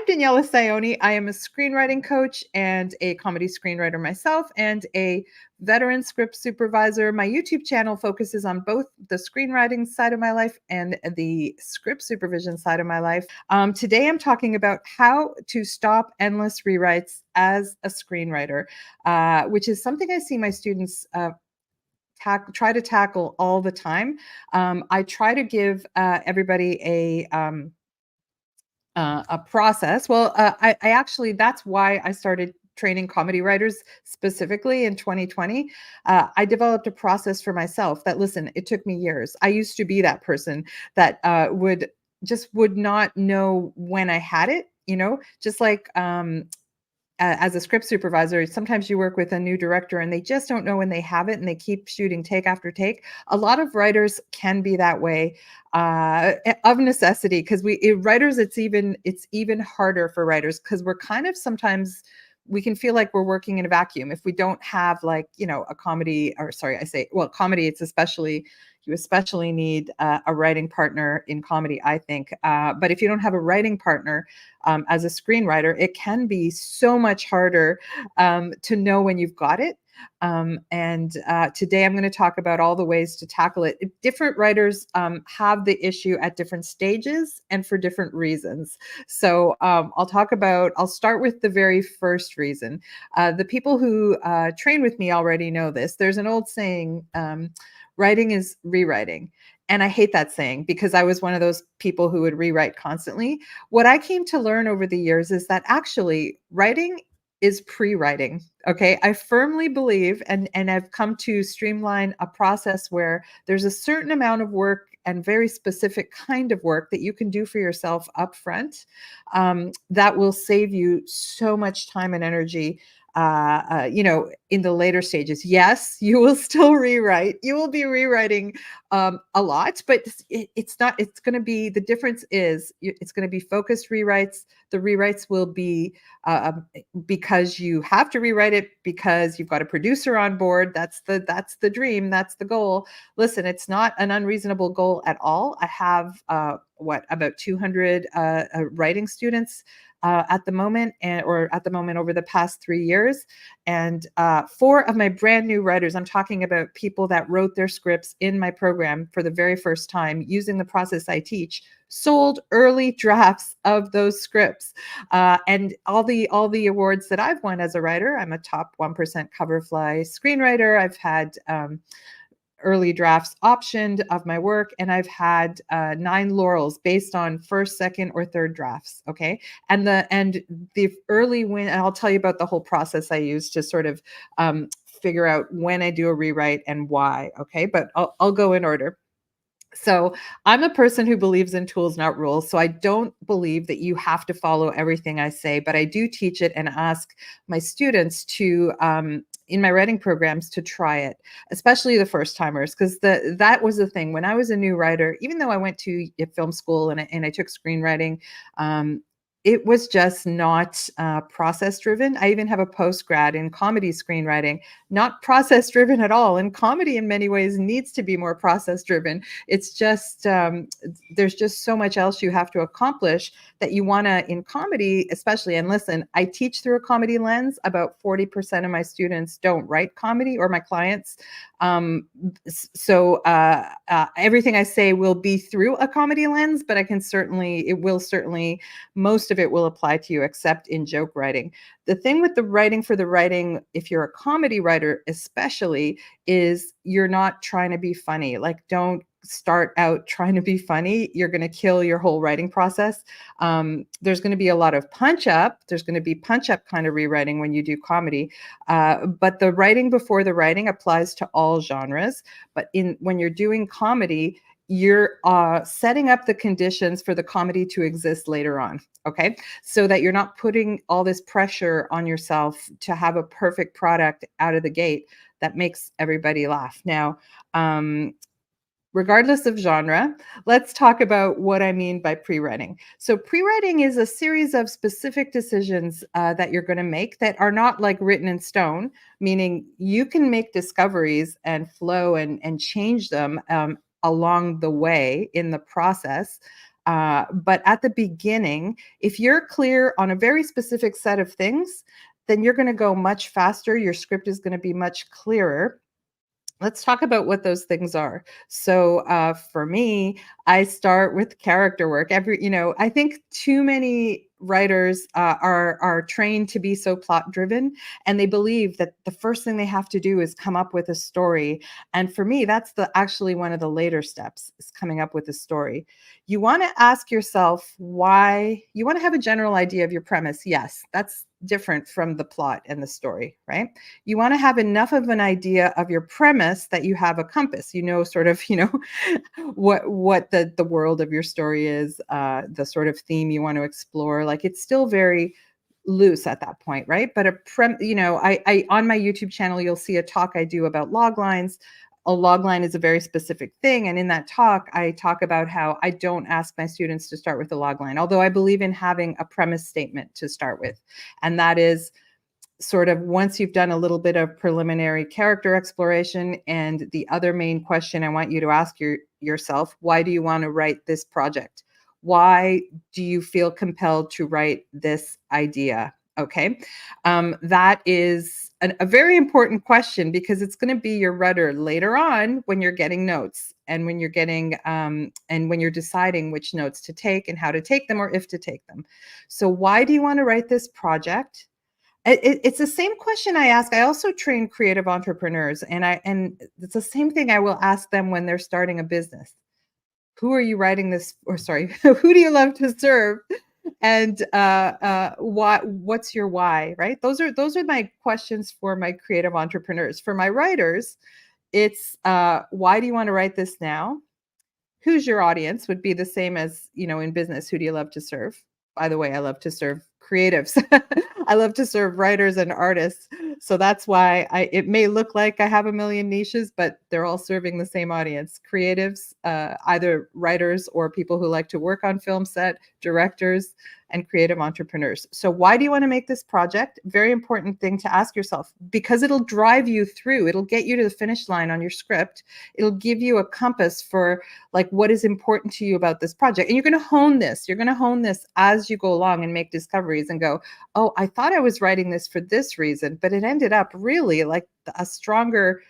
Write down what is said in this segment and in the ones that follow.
Daniela Saioni. I am a screenwriting coach and a comedy screenwriter myself and a veteran script supervisor. My YouTube channel focuses on both the screenwriting side of my life and the script supervision side of my life. Today, I'm talking about how to stop endless rewrites as a screenwriter, which is something I see my students try to tackle all the time. I try to give everybody a process. Well, I actually, that's why I started training comedy writers specifically in 2020. I developed a process for myself that, listen, it took me years. I used to be that person that would not know when I had it, just like as a script supervisor, sometimes you work with a new director and they just don't know when they have it and they keep shooting take after take. A lot of writers can be that way of necessity, because writers, it's even harder for writers, because we're kind of sometimes we can feel like we're working in a vacuum if we don't have, like, a comedy, or sorry, I say, well, comedy, you especially need a writing partner in comedy, I think. But if you don't have a writing partner as a screenwriter, it can be so much harder to know when you've got it. And today I'm going to talk about all the ways to tackle it. Different writers have the issue at different stages and for different reasons. So I'll start with the very first reason. The people who train with me already know this. There's an old saying, writing is rewriting. And I hate that saying, because I was one of those people who would rewrite constantly. What I came to learn over the years is that actually writing is pre-writing. Okay. I firmly believe, and I've come to streamline a process where there's a certain amount of work and very specific kind of work that you can do for yourself up front that will save you so much time and energy in the later stages. Yes, you will still rewrite. You will be rewriting a lot, but it's going to be, the difference is it's going to be focused rewrites. The rewrites will be because you have to rewrite it because you've got a producer on board. That's the dream. That's the goal. Listen, it's not an unreasonable goal at all. I have about 200 writing students at the moment, over the past 3 years. And 4 of my brand new writers, I'm talking about people that wrote their scripts in my program for the very first time using the process I teach, sold early drafts of those scripts. And all the awards that I've won as a writer, I'm a top 1% Coverfly screenwriter. I've had early drafts optioned of my work, and I've had 9 laurels based on first, second, or third drafts. Okay, and the early win, and I'll tell you about the whole process I use to sort of figure out when I do a rewrite and why. Okay, but I'll go in order. So I'm a person who believes in tools, not rules. So I don't believe that you have to follow everything I say, but I do teach it and ask my students to, in my writing programs, to try it, especially the first timers, because that was the thing. When I was a new writer, even though I went to film school and I took screenwriting, it was just not process driven. I even have a post-grad in comedy screenwriting, not process driven at all. And comedy in many ways needs to be more process driven. It's just, there's just so much else you have to accomplish that you want to, in comedy especially. And listen, I teach through a comedy lens. About 40% of my students don't write comedy, or my clients. So everything I say will be through a comedy lens, but most of it will apply to you, except in joke writing. The thing with the writing for the writing, if you're a comedy writer especially, is you're not trying to be funny. Like, don't start out trying to be funny. You're going to kill your whole writing process. There's going to be a lot of punch up. There's going to be punch up kind of rewriting when you do comedy. But the writing before the writing applies to all genres. But when you're doing comedy, you're setting up the conditions for the comedy to exist later on. Okay, so that you're not putting all this pressure on yourself to have a perfect product out of the gate that makes everybody laugh. Now, regardless of genre, let's talk about what I mean by pre-writing. So pre-writing is a series of specific decisions that you're going to make that are not like written in stone, meaning you can make discoveries and flow and change them along the way in the process. But at the beginning, if you're clear on a very specific set of things, then you're going to go much faster. Your script is going to be much clearer. Let's talk about what those things are. So, for me, I start with character work. I think too many writers are trained to be so plot driven, and they believe that the first thing they have to do is come up with a story. And for me, that's the actually one of the later steps is coming up with a story. You want to ask yourself why. You want to have a general idea of your premise. Yes, that's different from the plot and the story, right? You want to have enough of an idea of your premise that you have a compass. You know, sort of, what the world of your story is, the sort of theme you want to explore. Like it's still very loose at that point, right? But I on my YouTube channel, you'll see a talk I do about log lines. A log line is a very specific thing. And in that talk, I talk about how I don't ask my students to start with a log line, although I believe in having a premise statement to start with. And that is sort of once you've done a little bit of preliminary character exploration, and the other main question I want you to ask yourself, why do you want to write this project? Why do you feel compelled to write this idea? Okay. That is a very important question because it's going to be your rudder later on when you're getting notes and when you're and when you're deciding which notes to take and how to take them or if to take them. So why do you want to write this project? It's the same question I ask. I also train creative entrepreneurs, and it's the same thing I will ask them when they're starting a business. Who are you writing this or sorry, who do you love to serve? And what's your why, right? Those are my questions for my creative entrepreneurs. For my writers, it's why do you want to write this now? Who's your audience would be the same as, in business, who do you love to serve? By the way, I love to serve creatives. I love to serve writers and artists. So that's why it may look like I have a million niches, but they're all serving the same audience. Creatives, either writers or people who like to work on film set, directors, and creative entrepreneurs. So why do you want to make this project? Very important thing to ask yourself, because it'll drive you through. It'll get you to the finish line on your script. It'll give you a compass for like what is important to you about this project. And you're going to hone this. You're going to hone this as you go along and make discoveries and go, oh, I thought I was writing this for this reason, but it ended up really like a stronger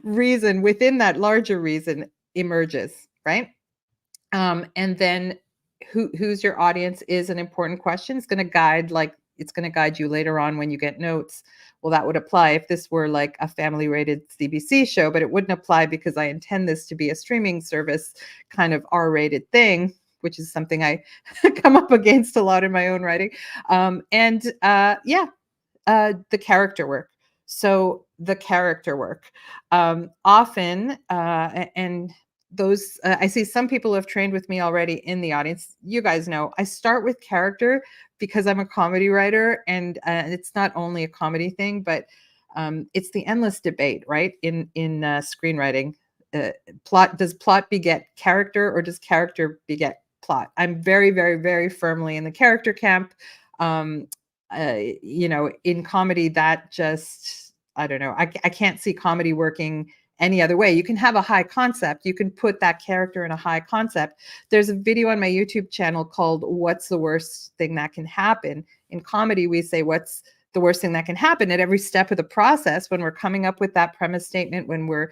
reason within that larger reason emerges, right? And then who's your audience is an important question. It's going to guide you later on when you get notes. Well, that would apply if this were like a family rated CBC show, but it wouldn't apply because I intend this to be a streaming service kind of R-rated thing, which is something I come up against a lot in my own writing. The character work. So the character work, often, and those I see some people have trained with me already in the audience. You guys know I start with character because I'm a comedy writer, and it's not only a comedy thing, but it's the endless debate, right? In screenwriting, does plot beget character, or does character beget plot? I'm very, very, very firmly in the character camp. Um, in comedy, that just, I don't know. I can't see comedy working any other way. You can have a high concept. You can put that character in a high concept. There's a video on my YouTube channel called "What's the Worst Thing That Can Happen?" In comedy, we say, what's the worst thing that can happen at every step of the process when we're coming up with that premise statement, when we're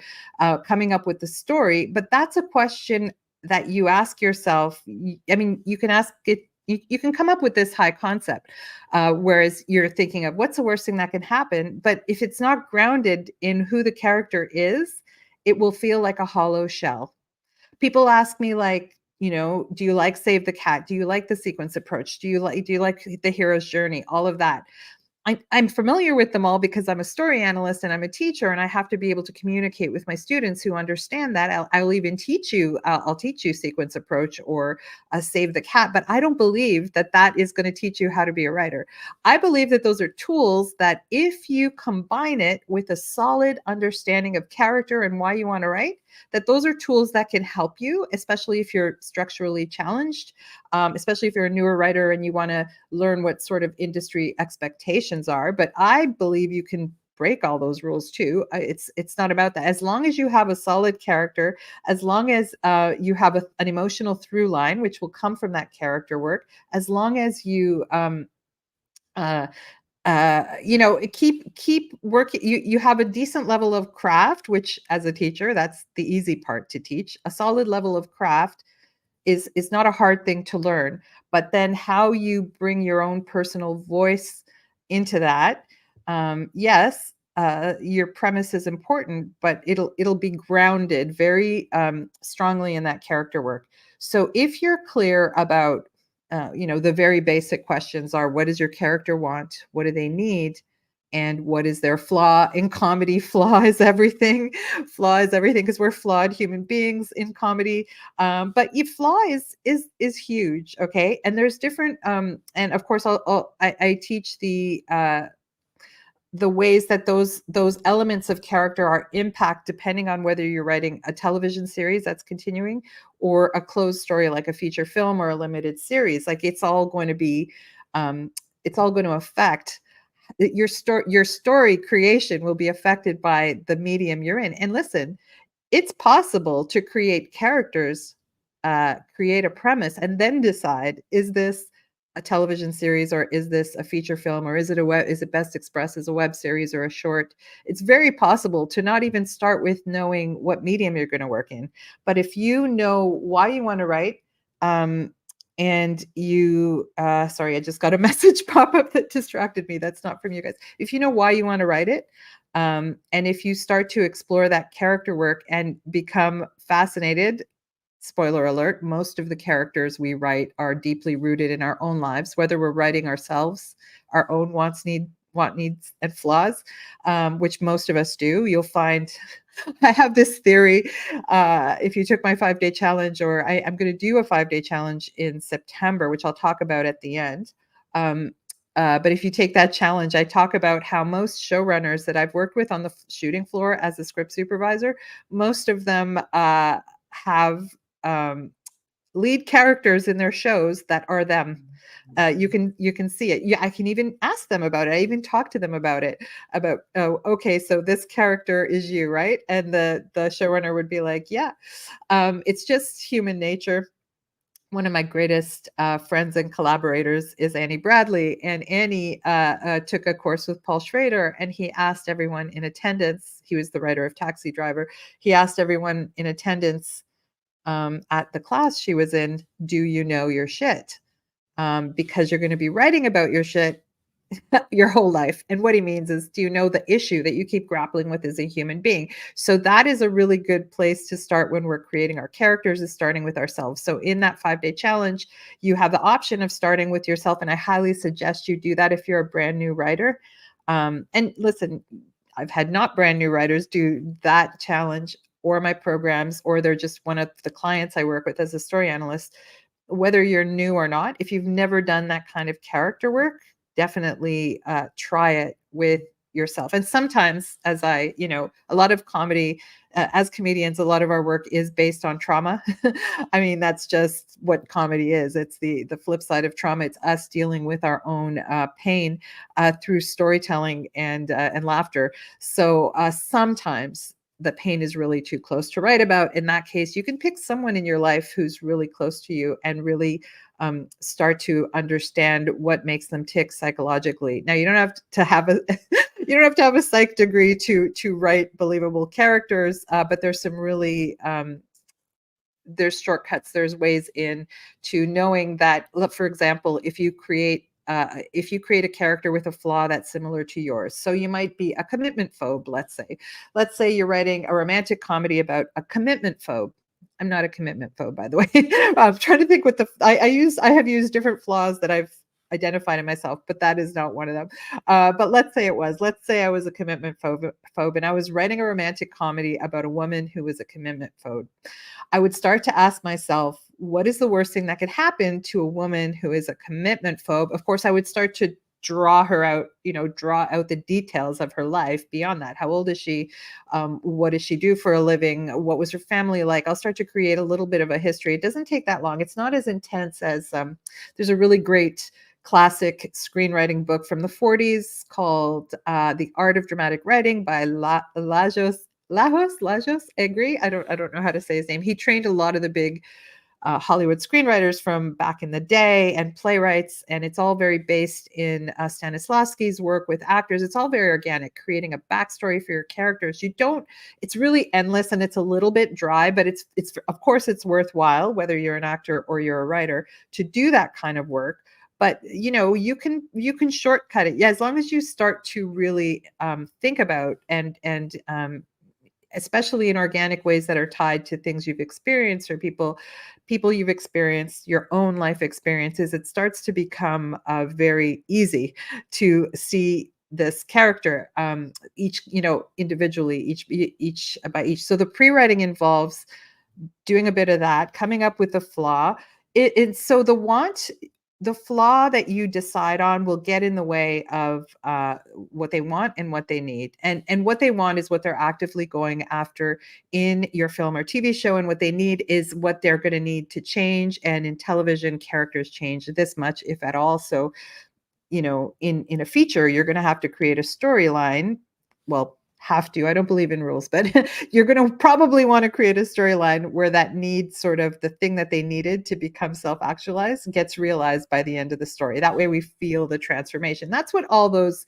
coming up with the story. But that's a question that you ask yourself. I mean, you can ask it, you can come up with this high concept, whereas you're thinking of what's the worst thing that can happen. But if it's not grounded in who the character is, it will feel like a hollow shell. People ask me like, do you like Save the Cat? Do you like the sequence approach? Do you like the hero's journey? All of that. I'm familiar with them all because I'm a story analyst and I'm a teacher, and I have to be able to communicate with my students who understand that. I'll even teach you, I'll teach you sequence approach or Save the Cat, but I don't believe that that is going to teach you how to be a writer. I believe that those are tools that if you combine it with a solid understanding of character and why you want to write, that those are tools that can help you, especially if you're structurally challenged, especially if you're a newer writer and you want to learn what sort of industry expectations are. But I believe you can break all those rules too. It's not about that. As long as you have a solid character, as long as you have an emotional through line, which will come from that character work, as long as you uh, keep working, you have a decent level of craft, which as a teacher, that's the easy part to teach. A solid level of craft is not a hard thing to learn, but then how you bring your own personal voice into that. Yes, your premise is important, but it'll be grounded very strongly in that character work. So if you're clear about the very basic questions are: what does your character want? What do they need? And what is their flaw? In comedy, flaw is everything. Flaw is everything because we're flawed human beings in comedy. But flaw is huge. Okay, and there's different. And of course, I teach the ways that those elements of character are impact depending on whether you're writing a television series that's continuing or a closed story like a feature film or a limited series. Like it's all going to be it's all going to affect your story creation will be affected by the medium you're in. And listen, it's possible to create characters, create a premise, and then decide, is this a television series or is this a feature film or is it best expressed as a web series or a short? It's very possible to not even start with knowing what medium you're going to work in. But if you know why you want to write, and you sorry, I just got a message pop up that distracted me. That's not from you guys. If you know why you want to write it, and if you start to explore that character work and become fascinated, spoiler alert, most of the characters we write are deeply rooted in our own lives, whether we're writing ourselves, our own needs, and flaws, which most of us do. You'll find I have this theory. If you took my 5-day challenge, or I'm going to do a 5-day challenge in September, which I'll talk about at the end. But if you take that challenge, I talk about how most showrunners that I've worked with on the shooting floor as a script supervisor, most of them have lead characters in their shows that are them. You can see it. Yeah, I can even ask them about it. I even talk to them about it. About, oh, okay, so this character is you, right? And the showrunner would be like, yeah. It's just human nature. One of my greatest friends and collaborators is Annie Bradley, and Annie took a course with Paul Schrader, and he asked everyone in attendance. He was the writer of Taxi Driver. He asked everyone in attendance at the class she was in, do you know your shit? Because you're going to be writing about your shit your whole life. And what he means is, do you know the issue that you keep grappling with as a human being? So that is a really good place to start when we're creating our characters, is starting with ourselves. So in that 5-day challenge, you have the option of starting with yourself. And I highly suggest you do that if you're a brand new writer. And listen, I've had not brand new writers do that challenge or my programs, or they're just one of the clients I work with as a story analyst. Whether you're new or not, if you've never done that kind of character work, definitely try it with yourself. And sometimes, a lot of comedy, as comedians, a lot of our work is based on trauma. I mean, that's just what comedy is. It's the flip side of trauma. It's us dealing with our own pain through storytelling and laughter. So sometimes the pain is really too close to write about. In that case, you can pick someone in your life who's really close to you and really start to understand what makes them tick psychologically. Now, you don't have to have a you don't have to have a psych degree to write believable characters, but there's some really there's shortcuts. There's ways in to knowing that. For example, if you create a character with a flaw that's similar to yours. So you might be a commitment phobe, let's say. Let's say you're writing a romantic comedy about a commitment phobe. I'm not a commitment phobe, by the way. I'm trying to think what I have used different flaws that I've identified in myself, but that is not one of them. But let's say it was. Let's say I was a commitment phobe, and I was writing a romantic comedy about a woman who was a commitment phobe. I would start to ask myself, what is the worst thing that could happen to a woman who is a commitment phobe? Of course, I would start to draw her out, draw out the details of her life beyond that. How old is she? What does she do for a living? What was her family like? I'll start to create a little bit of a history. It doesn't take that long. It's not as intense as there's a really great classic screenwriting book from the 40s called The Art of Dramatic Writing by Lajos Egri. I don't know how to say his name. He trained a lot of the big Hollywood screenwriters from back in the day and playwrights, and it's all very based in Stanislavski's work with actors. It's all very organic, creating a backstory for your characters. You don't. It's really endless and it's a little bit dry, but it's of course it's worthwhile whether you're an actor or you're a writer to do that kind of work. But you can shortcut it. Yeah, as long as you start to really think about and especially in organic ways that are tied to things you've experienced or people you've experienced, your own life experiences, it starts to become very easy to see this character each individually, each by each. So the pre-writing involves doing a bit of that, coming up with a flaw. So the flaw that you decide on will get in the way of what they want and what they need. And what they want is what they're actively going after in your film or TV show, and what they need is what they're going to need to change. And in television, characters change this much, if at all. So in a feature, you're going to have to create a storyline. Well, have to. I don't believe in rules, but you're going to probably want to create a storyline where that need, sort of the thing that they needed to become self-actualized, gets realized by the end of the story. That way we feel the transformation. That's what all those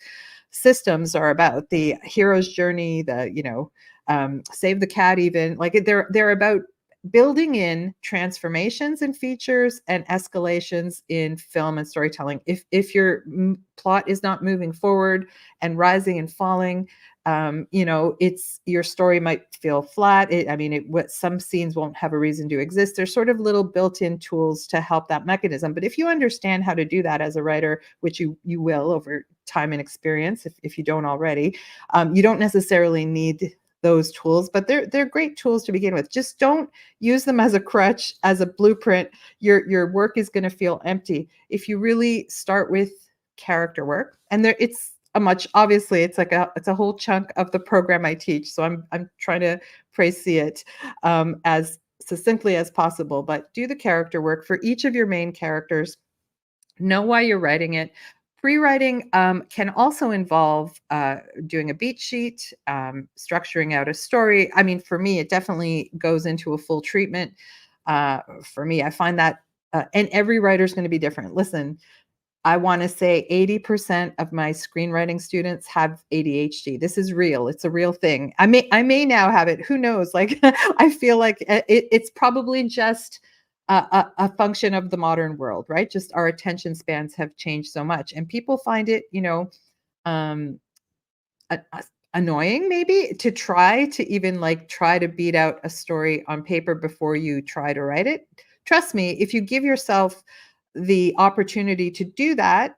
systems are about. The hero's journey, save the cat, even like they're about building in transformations and features and escalations in film and storytelling. If your plot is not moving forward and rising and falling, it's your story might feel flat. Some scenes won't have a reason to exist. There's sort of little built-in tools to help that mechanism. But if you understand how to do that as a writer, which you will over time and experience, if you don't already, you don't necessarily need those tools, but they're great tools to begin with. Just don't use them as a crutch, as a blueprint. Your work is going to feel empty if you really start with character work. And obviously it's it's a whole chunk of the program I teach. So I'm trying to see it as succinctly as possible. But do the character work for each of your main characters. Know why you're writing it. Pre-writing can also involve doing a beat sheet, structuring out a story. I mean, for me, it definitely goes into a full treatment. For me, I find that, and every writer is going to be different. Listen, I want to say 80% of my screenwriting students have ADHD. This is real. It's a real thing. I may now have it. Who knows? Like, I feel like it's probably just a function of the modern world, right? Just our attention spans have changed so much, and people find it, um, annoying maybe to try to even try to beat out a story on paper before you try to write it. Trust me, if you give yourself the opportunity to do that,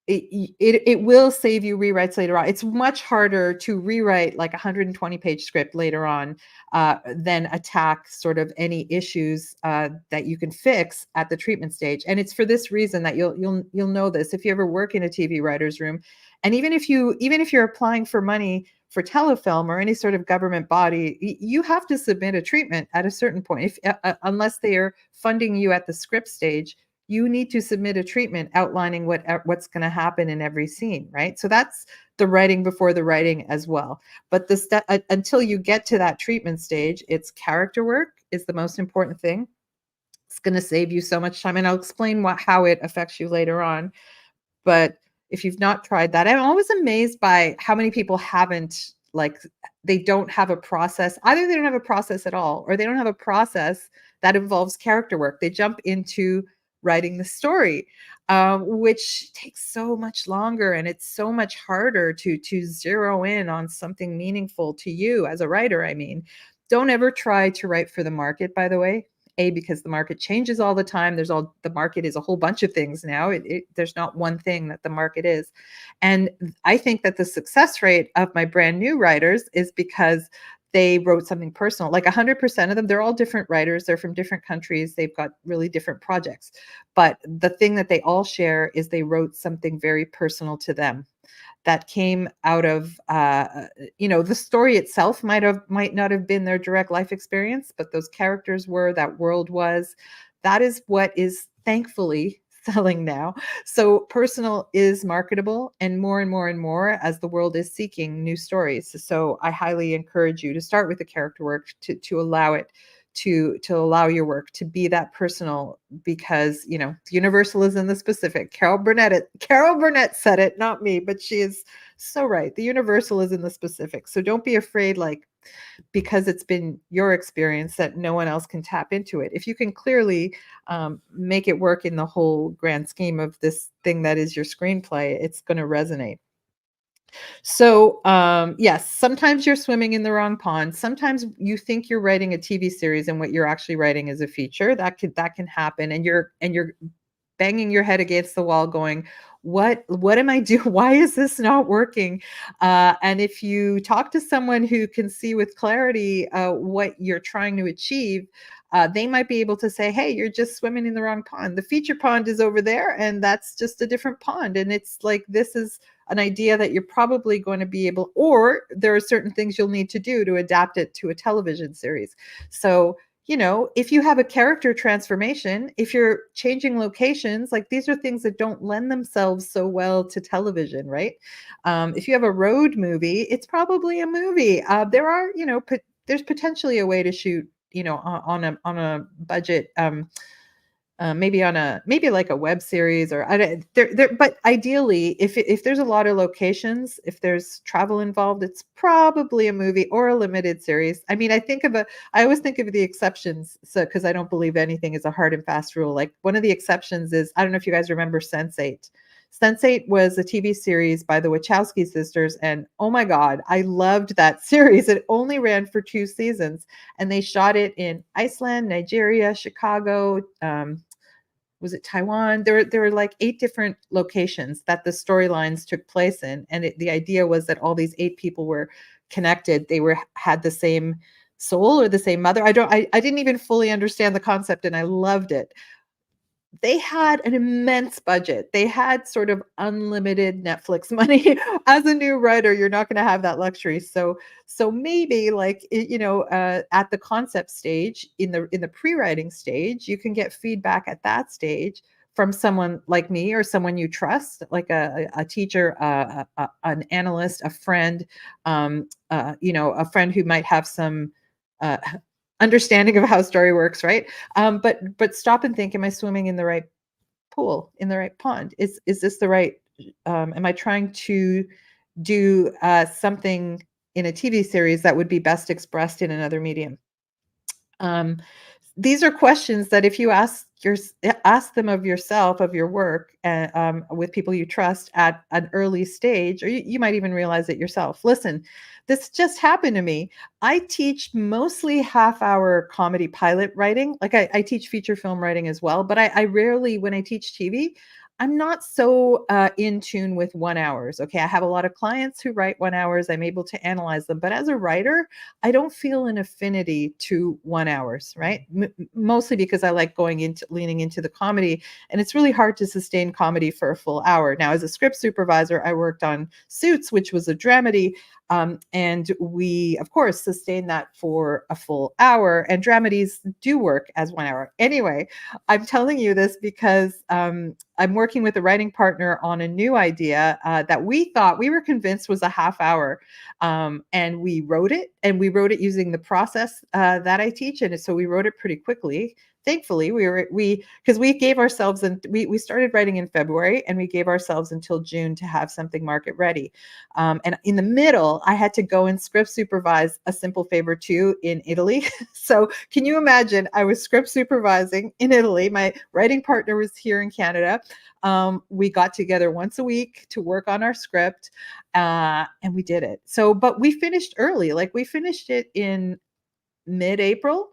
it will save you rewrites later on. It's much harder to rewrite like a 120-page script later on than attack sort of any issues that you can fix at the treatment stage. And it's for this reason that you'll know this if you ever work in a TV writer's room, and even if you're applying for money for telefilm or any sort of government body, you have to submit a treatment at a certain point. Unless they are funding you at the script stage, you need to submit a treatment outlining what's going to happen in every scene, right? So that's the writing before the writing as well. But until you get to that treatment stage, it's character work is the most important thing. It's going to save you so much time, and I'll explain how it affects you later on. But if you've not tried that, I'm always amazed by how many people haven't, they don't have a process. Either they don't have a process at all, or they don't have a process that involves character work. They jump into writing the story, which takes so much longer, and it's so much harder to zero in on something meaningful to you as a writer. I mean, don't ever try to write for the market, by the way. Because the market changes all the time. The market is a whole bunch of things now. There's not one thing that the market is. And I think that the success rate of my brand new writers is because they wrote something personal. Like 100% of them, they're all different writers. They're from different countries. They've got really different projects. But the thing that they all share is they wrote something very personal to them that came out of the story itself might not have been their direct life experience, but those characters were, that world was. That is what is thankfully selling now. So personal is marketable, and more and more as the world is seeking new stories. So I highly encourage you to start with the character work, to allow it to allow your work to be that personal, because the universal is in the specific. Carol Burnett said it, not me, but she is so right. The universal is in the specific. So don't be afraid, like, because it's been your experience, that no one else can tap into it. If you can clearly make it work in the whole grand scheme of this thing that is your screenplay, it's going to resonate. So, yes, sometimes you're swimming in the wrong pond. Sometimes you think you're writing a TV series and what you're actually writing is a feature. That can happen, and you're banging your head against the wall going, what am I doing? Why is this not working? And if you talk to someone who can see with clarity what you're trying to achieve, they might be able to say, hey, you're just swimming in the wrong pond. The feature pond is over there, and that's just a different pond. And it's like, this is an idea that you're probably going to be able, or there are certain things you'll need to do to adapt it to a television series. So if you have a character transformation, if you're changing locations, like, these are things that don't lend themselves so well to television, right? If you have a road movie, it's probably a movie. There are, there's potentially a way to shoot, on a budget. Maybe like a web series, or I don't, but ideally, if there's a lot of locations, if there's travel involved, it's probably a movie or a limited series. I mean, I always think of the exceptions, so because I don't believe anything is a hard and fast rule. Like, one of the exceptions is, I don't know if you guys remember Sense8. Sense8 was a TV series by the Wachowski sisters, and oh my God, I loved that series. It only ran for 2 seasons, and they shot it in Iceland, Nigeria, Chicago. Was it Taiwan? There were like 8 different locations that the storylines took place in, and the idea was that all these 8 people were connected. They had the same soul or the same mother. I didn't even fully understand the concept, and I loved it. They had an immense budget. They had sort of unlimited Netflix money. As a new writer, you're not going to have that luxury. So maybe, like, at the concept stage, in the pre-writing stage, you can get feedback at that stage from someone like me, or someone you trust, like a teacher, an analyst, a friend, a friend who might have some uh, understanding of how story works, right? But stop and think, am I swimming in the right pool, in the right pond? Is this the right, am I trying to do something in a TV series that would be best expressed in another medium? Um, these are questions that, if you ask them of yourself, of your work, with people you trust at an early stage, or you might even realize it yourself. Listen, this just happened to me. I teach mostly half-hour comedy pilot writing. Like, I teach feature film writing as well, but I rarely, when I teach TV, I'm not so in tune with 1 hours. Okay, I have a lot of clients who write 1 hours. I'm able to analyze them, but as a writer, I don't feel an affinity to 1 hours, right? Mostly because I like leaning into the comedy, and it's really hard to sustain comedy for a full hour. Now, as a script supervisor, I worked on Suits, which was a dramedy, and we, of course, sustained that for a full hour. And dramedies do work as 1 hour. Anyway, I'm telling you this because I'm working with a writing partner on a new idea that we were convinced was a half hour. And we wrote it, using the process that I teach. And so we wrote it pretty quickly. Thankfully, because we gave ourselves, and we started writing in February, and we gave ourselves until June to have something market ready. And in the middle, I had to go and script supervise A Simple Favor 2 in Italy. So can you imagine? I was script supervising in Italy. My writing partner was here in Canada. We got together once a week to work on our script, and we did it. So, but we finished early. Like, we finished it in mid-April,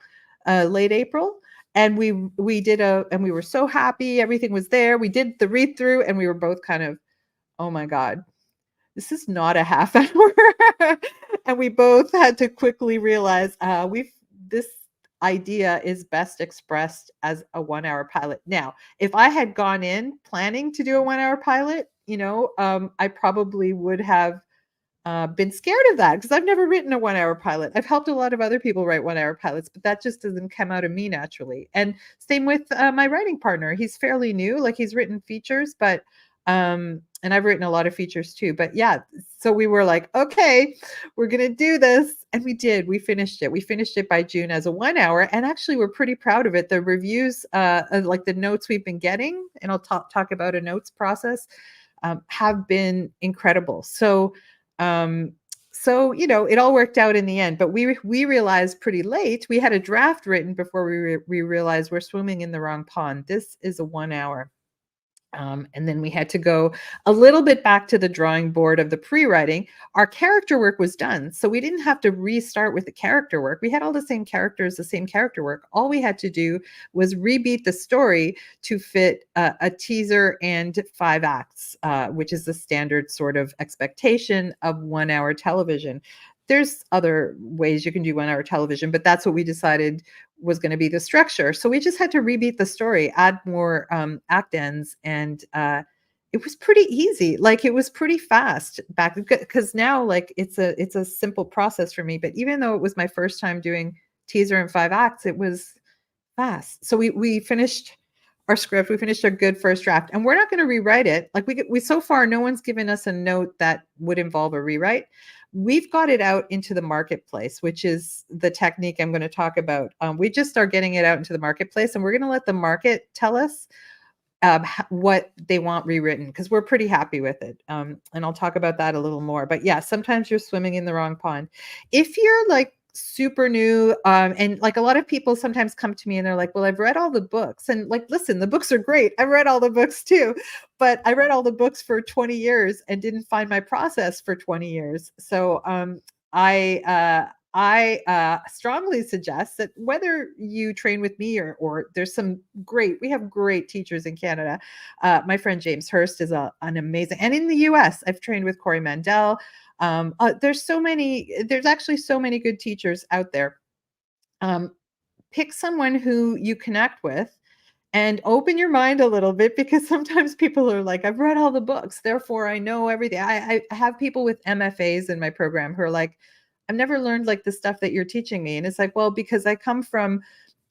late April. And we were so happy. Everything was there. We did the read through, and we were both kind of, oh my God, this is not a half hour. And we both had to quickly realize this idea is best expressed as a 1 hour pilot. Now, if I had gone in planning to do a 1 hour pilot, I probably would have been scared of that because I've never written a 1 hour pilot. I've helped a lot of other people write 1 hour pilots, but that just doesn't come out of me naturally. And same with my writing partner. He's fairly new, like he's written features, but and I've written a lot of features too. But yeah, so we were like, okay, we're gonna do this, and we did. We finished it. We finished it by June as a 1 hour, and actually, we're pretty proud of it. The reviews, like the notes we've been getting, and I'll talk about a notes process, have been incredible. Um, so it all worked out in the end. But we realized pretty late. We had a draft written before we realized we're swimming in the wrong pond. This is a 1 hour. And then we had to go a little bit back to the drawing board of the pre-writing. Our character work was done, so we didn't have to restart with the character work. We had all the same characters, the same character work. All we had to do was rebeat the story to fit a teaser and 5 acts, which is the standard sort of expectation of 1 hour television. There's other ways you can do 1 hour television, but that's what we decided was going to be the structure. So we just had to rebeat the story, add more act ends, and it was pretty easy. Like it was pretty fast back because now like it's a simple process for me. But even though it was my first time doing teaser and 5 acts, it was fast. So we finished our script. We finished our good first draft, and we're not going to rewrite it. Like we so far, no one's given us a note that would involve a rewrite. We've got it out into the marketplace, which is the technique I'm going to talk about. We just are getting it out into the marketplace, and we're going to let the market tell us what they want rewritten because we're pretty happy with it. And I'll talk about that a little more. But yeah, sometimes you're swimming in the wrong pond. If you're like super new, and like a lot of people sometimes come to me and they're like, well, I've read all the books. And like, listen, the books are great. I've read all the books too, but I read all the books for 20 years and didn't find my process for 20 years. So I strongly suggest that whether you train with me or there's we have great teachers in Canada. My friend James Hurst is an amazing, and in the US, I've trained with Corey Mandel. There's actually so many good teachers out there. Pick someone who you connect with and open your mind a little bit because sometimes people are like, I've read all the books, therefore I know everything. I have people with MFAs in my program who are like, I've never learned like the stuff that you're teaching me. And it's like, well, because I come from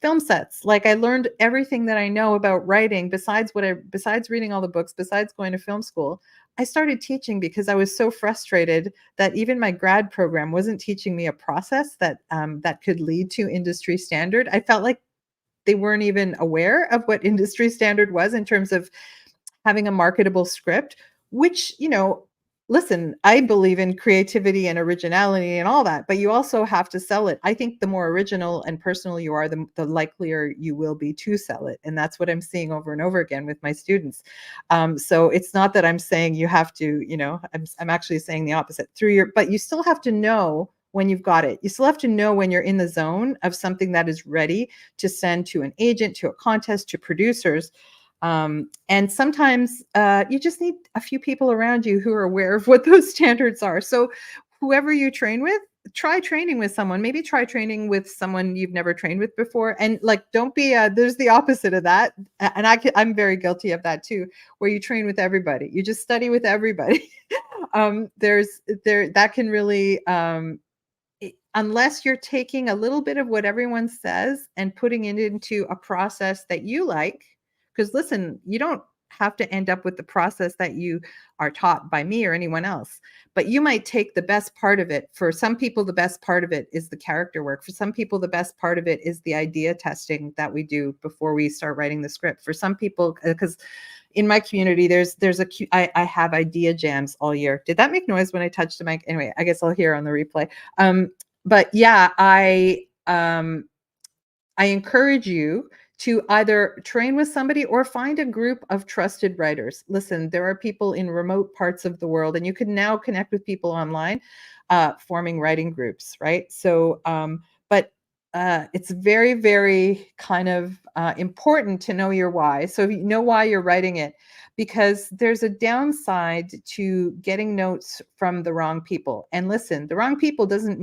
film sets. Like I learned everything that I know about writing besides reading all the books, besides going to film school. I started teaching because I was so frustrated that even my grad program wasn't teaching me a process that could lead to industry standard. I felt like they weren't even aware of what industry standard was in terms of having a marketable script, which, listen, I believe in creativity and originality and all that, but you also have to sell it. I think the more original and personal you are, the likelier you will be to sell it. And that's what I'm seeing over and over again with my students. So it's not that I'm saying you have to, I'm actually saying the opposite but you still have to know when you've got it. You still have to know when you're in the zone of something that is ready to send to an agent, to a contest, to producers. And sometimes you just need a few people around you who are aware of what those standards are. So whoever you train with, try training with someone. Maybe try training with someone you've never trained with before. And like, don't be, there's the opposite of that. And I'm very guilty of that too, where you train with everybody. You just study with everybody. That can really, unless you're taking a little bit of what everyone says and putting it into a process that you like, because listen, you don't have to end up with the process that you are taught by me or anyone else, but you might take the best part of it. For some people, the best part of it is the character work. For some people, the best part of it is the idea testing that we do before we start writing the script. For some people, because in my community, I have idea jams all year. Did that make noise when I touched the mic? Anyway, I guess I'll hear on the replay. But yeah, I encourage you to either train with somebody or find a group of trusted writers. Listen, there are people in remote parts of the world, and you can now connect with people online, forming writing groups, right? So, but it's very, very kind of important to know your why. So if you know why you're writing it, because there's a downside to getting notes from the wrong people. And listen, the wrong people doesn't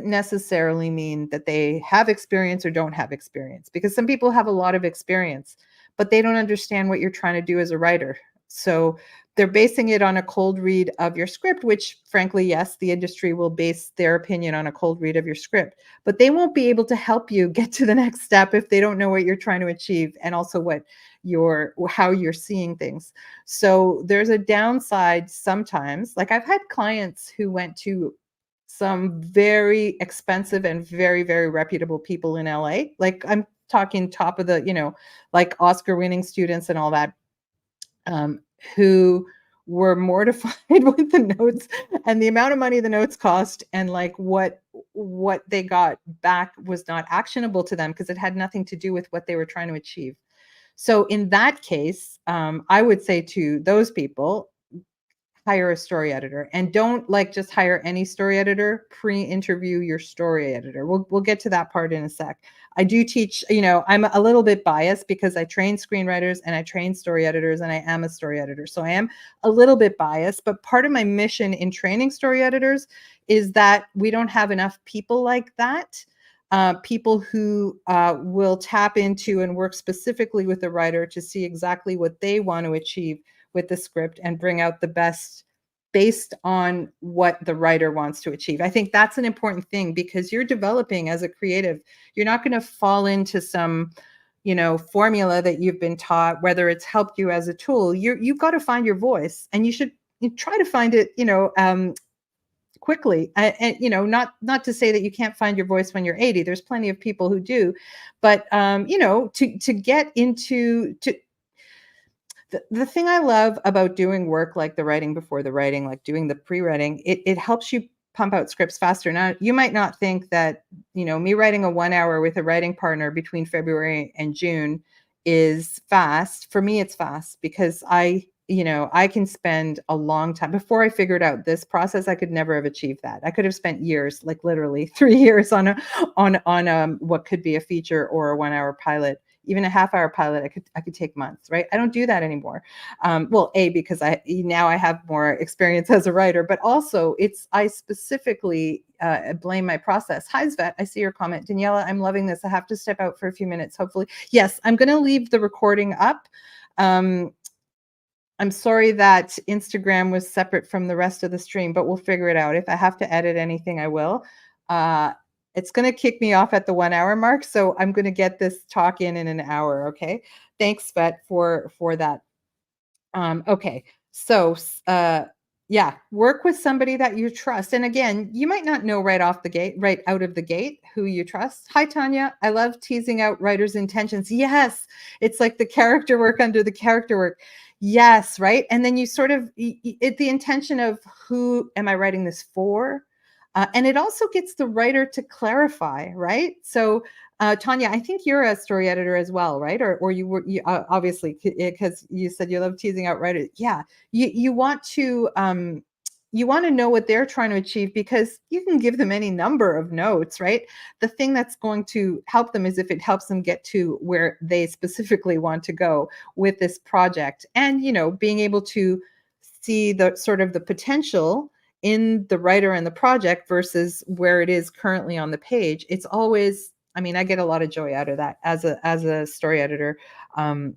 necessarily mean that they have experience or don't have experience, because some people have a lot of experience, but they don't understand what you're trying to do as a writer. So they're basing it on a cold read of your script, which frankly, yes, the industry will base their opinion on a cold read of your script, but they won't be able to help you get to the next step if they don't know what you're trying to achieve and also what how you're seeing things. So there's a downside sometimes. Like I've had clients who went to some very expensive and very, very reputable people in LA. Like I'm talking top of the, like Oscar winning students and all that, um, who were mortified with the notes and the amount of money the notes cost, and like what they got back was not actionable to them because it had nothing to do with what they were trying to achieve. So in that case, I would say to those people, hire a story editor, and don't like just hire any story editor. Pre-interview your story editor. We'll get to that part in a sec. I do teach, I'm a little bit biased because I train screenwriters and I train story editors and I am a story editor. So I am a little bit biased, but part of my mission in training story editors is that we don't have enough people like that. People who will tap into and work specifically with the writer to see exactly what they want to achieve with the script and bring out the best based on what the writer wants to achieve. I think that's an important thing because you're developing as a creative. You're not going to fall into some, formula that you've been taught, whether it's helped you as a tool. You've got to find your voice, and you try to find it, quickly. And not to say that you can't find your voice when you're 80. There's plenty of people who do, but to get into the thing I love about doing work like the writing before the writing, like doing the pre-writing, it helps you pump out scripts faster. Now, you might not think that, me writing a 1 hour with a writing partner between February and June is fast. For me, it's fast because I can spend a long time. Before I figured out this process, I could never have achieved that. I could have spent years, like literally 3 years on what could be a feature or a 1 hour pilot. Even a half-hour pilot, I could take months, right? I don't do that anymore. Well, because I have more experience as a writer, but also I specifically blame my process. Hi, Svet, I see your comment. Daniela, I'm loving this. I have to step out for a few minutes, hopefully. Yes, I'm going to leave the recording up. I'm sorry that Instagram was separate from the rest of the stream, but we'll figure it out. If I have to edit anything, I will. It's going to kick me off at the 1 hour mark, so I'm going to get this talk in an hour. Okay. Thanks, Svet, for that. Okay. So, yeah, work with somebody that you trust. And again, you might not know right out of the gate, who you trust. Hi, Tanya. I love teasing out writers' intentions. Yes. It's like the character work under the character work. Yes. Right. And then you sort of, the intention of who am I writing this for? And it also gets the writer to clarify, right? So, Tanya, I think you're a story editor as well, right? Or obviously, because you said you love teasing out writers. Yeah, you want to know what they're trying to achieve because you can give them any number of notes, right? The thing that's going to help them is if it helps them get to where they specifically want to go with this project, and being able to see the sort of the potential in the writer and the project versus where it is currently on the page. It's always, I get a lot of joy out of that as a story editor. And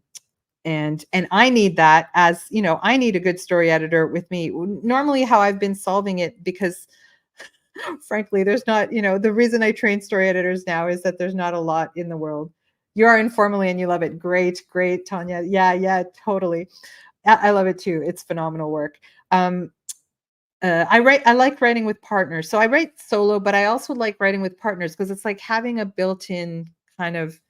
I need that as, I need a good story editor with me. Normally how I've been solving it, because frankly, there's not, the reason I train story editors now is that there's not a lot in the world. You are informally and you love it. Great, Tanya. Yeah, totally. I love it too. It's phenomenal work. I like writing with partners. So I write solo, but I also like writing with partners because it's like having a built-in kind of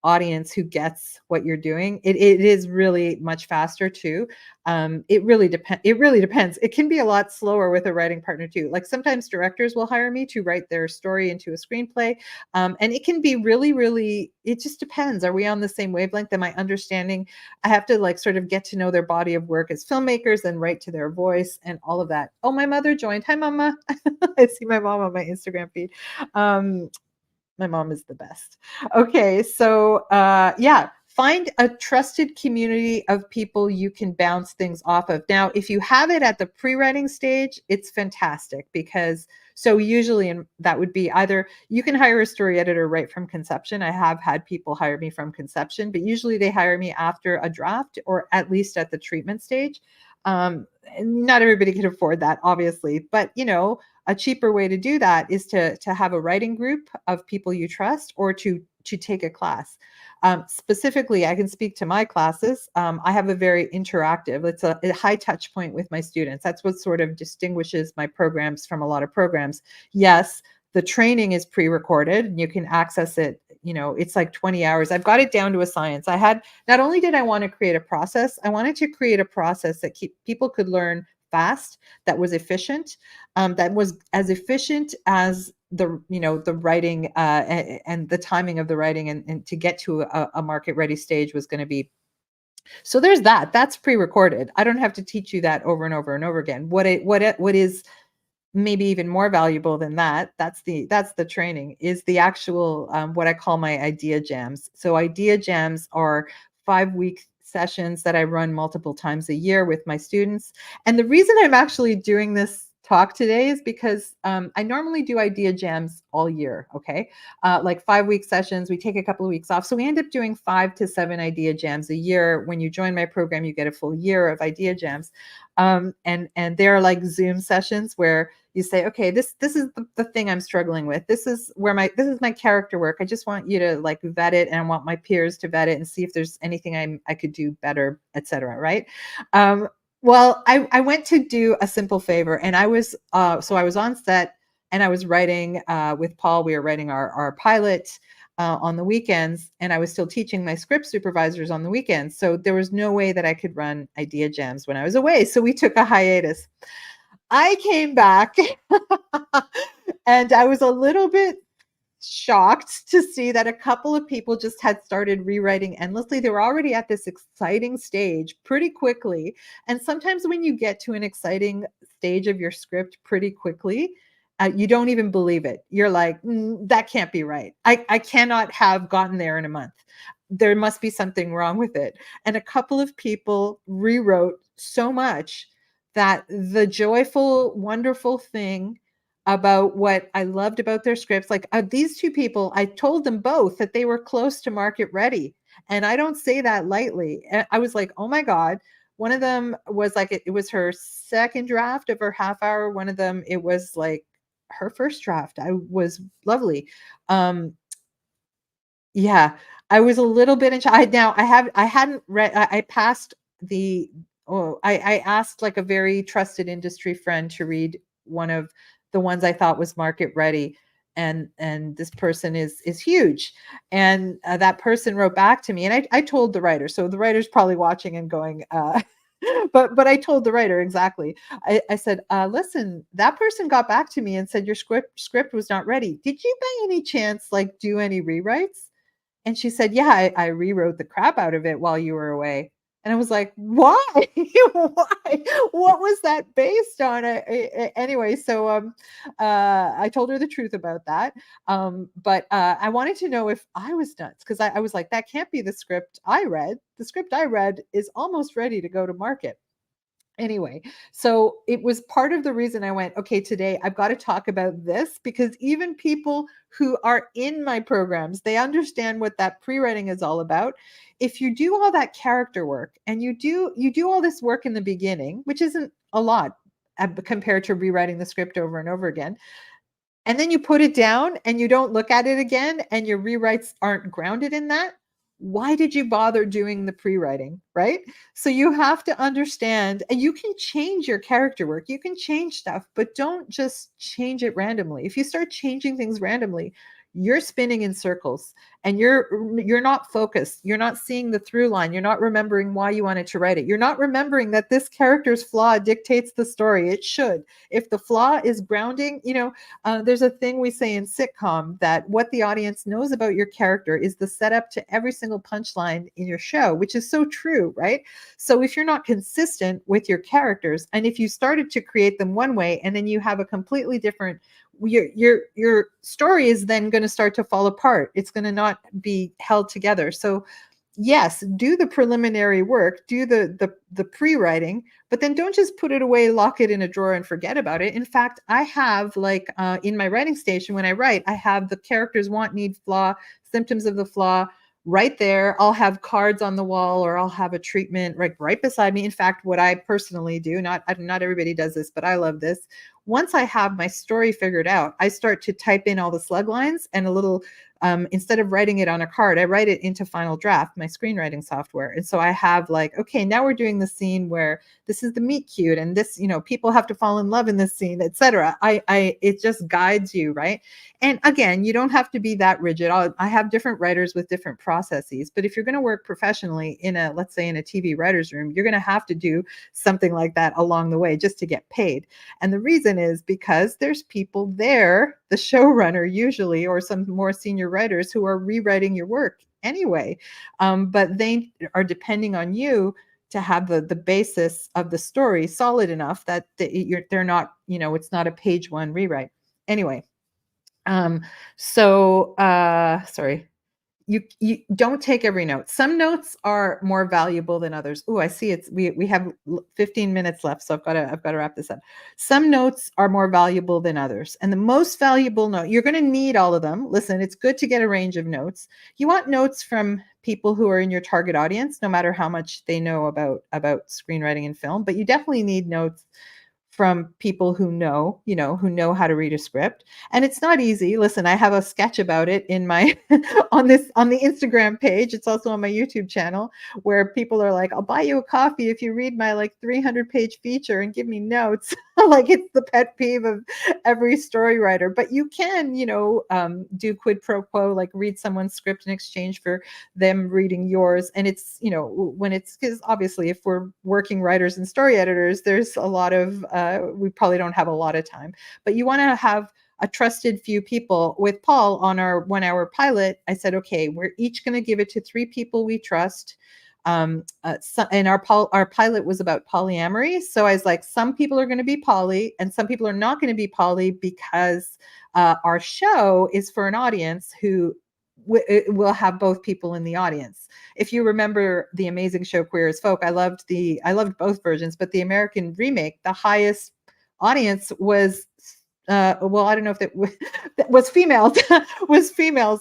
audience who gets what you're doing. It is really much faster too. It really depends. It can be a lot slower with a writing partner too. Like sometimes directors will hire me to write their story into a screenplay. And it can be really, really, it just depends. Are we on the same wavelength? Am I understanding? I have to like sort of get to know their body of work as filmmakers and write to their voice and all of that. Oh, my mother joined. Hi, Mama. I see my mom on my Instagram feed. My mom is the best. Okay, so yeah, find a trusted community of people you can bounce things off of. Now, if you have it at the pre-writing stage, it's fantastic because so usually, and that would be either you can hire a story editor right from conception. I have had people hire me from conception, but usually they hire me after a draft or at least at the treatment stage. And not everybody can afford that, obviously, but a cheaper way to do that is to have a writing group of people you trust, or to take a class. Specifically, I can speak to my classes. I have a very interactive, it's a high touch point with my students. That's what sort of distinguishes my programs from a lot of programs. Yes, the training is pre-recorded and you can access it. It's like 20 hours. I've got it down to a science. Not only did I want to create a process, I wanted to create a process that people could learn fast, that was efficient, that was as efficient as the writing, and the timing of the writing, and to get to a market ready stage was going to be. So there's that's pre-recorded. I don't have to teach you that over and over and over again. What is maybe even more valuable than that, that's the training, is the actual, what I call my idea jams. So idea jams are 5-week sessions that I run multiple times a year with my students. And the reason I'm actually doing this talk today is because I normally do idea jams all year. Okay. Like 5-week sessions, we take a couple of weeks off. So we end up doing 5 to 7 idea jams a year. When you join my program, you get a full year of idea jams. And they're like Zoom sessions where you say, okay, this is the thing I'm struggling with. This is my character work. I just want you to like vet it, and I want my peers to vet it and see if there's anything I could do better, etc. Right? Well, I went to do a simple favor, and I was on set, and I was writing with Paul. We were writing our pilot on the weekends, and I was still teaching my script supervisors on the weekends. So there was no way that I could run idea jams when I was away. So we took a hiatus. I came back and I was a little bit shocked to see that a couple of people just had started rewriting endlessly. They were already at this exciting stage pretty quickly. And sometimes when you get to an exciting stage of your script pretty quickly, you don't even believe it. You're like, that can't be right. I cannot have gotten there in a month. There must be something wrong with it. And a couple of people rewrote so much that the joyful, wonderful thing about what I loved about their scripts, like these two people, I told them both that they were close to market ready. And I don't say that lightly. I was like, oh my God. One of them was like, it was her second draft of her half hour. One of them, it was like her first draft. I was lovely. Yeah, I was a little bit in I hadn't read, I passed the, oh, I asked like a very trusted industry friend to read one of the ones I thought was market ready. And this person is huge. And that person wrote back to me, and I told the writer. So the writer's probably watching and going, but I told the writer exactly. I said, listen, that person got back to me and said your script was not ready. Did you by any chance like do any rewrites? And she said, "Yeah, I rewrote the crap out of it while you were away." And I was like, "Why? Why? What was that based on?" Anyway, so I told her the truth about that. But I wanted to know if I was nuts, because I was like, "That can't be the script I read. The script I read is almost ready to go to market." Anyway, so it was part of the reason I went, okay, today I've got to talk about this, because even people who are in my programs, they understand what that pre-writing is all about. If you do all that character work, and you do all this work in the beginning, which isn't a lot compared to rewriting the script over and over again, and then you put it down and you don't look at it again, and your rewrites aren't grounded in that, why did you bother doing the pre-writing, right? So you have to understand, and you can change your character work, you can change stuff, but don't just change it randomly. If you start changing things randomly, you're spinning in circles, and you're not focused. You're not seeing the through line. You're not remembering why you wanted to write it. You're not remembering that this character's flaw dictates the story. It should. If the flaw is grounding, there's a thing we say in sitcom, that what the audience knows about your character is the setup to every single punchline in your show, which is so true, right? So if you're not consistent with your characters, and if you started to create them one way and then you have a completely different, your story is then going to start to fall apart. It's going to not be held together. So yes, do the preliminary work, do the pre-writing, but then don't just put it away, lock it in a drawer and forget about it. In fact, I have like in my writing station, when I write, I have the characters want, need, flaw, symptoms of the flaw, right there. I'll have cards on the wall, or I'll have a treatment right beside me. In fact, what I personally do, not everybody does this, but I love this. Once I have my story figured out, I start to type in all the slug lines and a little, instead of writing it on a card, I write it into Final Draft, my screenwriting software. And so I have like, okay, now we're doing the scene where this is the meet cute, and this, people have to fall in love in this scene, etc. It just guides you, right? And again, you don't have to be that rigid. I have different writers with different processes, but if you're going to work professionally in a, let's say in a TV writer's room, you're going to have to do something like that along the way just to get paid. And the reason is because there's people there, the showrunner usually, or some more senior writers who are rewriting your work anyway. But they are depending on you to have the basis of the story solid enough that they're not, it's not a page one rewrite. Anyway, um, sorry. You don't take every note. Some notes are more valuable than others. Oh, I see we have 15 minutes left, so I've got to wrap this up. Some notes are more valuable than others. And the most valuable note, you're going to need all of them. Listen, it's good to get a range of notes. You want notes from people who are in your target audience, no matter how much they know about screenwriting and film, but you definitely need notes from people who know how to read a script. And it's not easy. Listen, I have a sketch about it in my on the Instagram page. It's also on my YouTube channel, where people are like, I'll buy you a coffee if you read my like 300-page feature and give me notes. Like, it's the pet peeve of every story writer. But you can, do quid pro quo, like read someone's script in exchange for them reading yours. And it's, when it's, because obviously if we're working writers and story editors, there's a lot of, we probably don't have a lot of time, but you want to have a trusted few people. With Paul on our 1 hour pilot, I said, okay, we're each going to give it to 3 people we trust. And our pilot was about polyamory. So I was like, some people are going to be poly and some people are not going to be poly, because our show is for an audience who will have both people in the audience. If you remember the amazing show Queer as Folk, I loved both versions, but the American remake, the highest audience was, well, I don't know if that was females,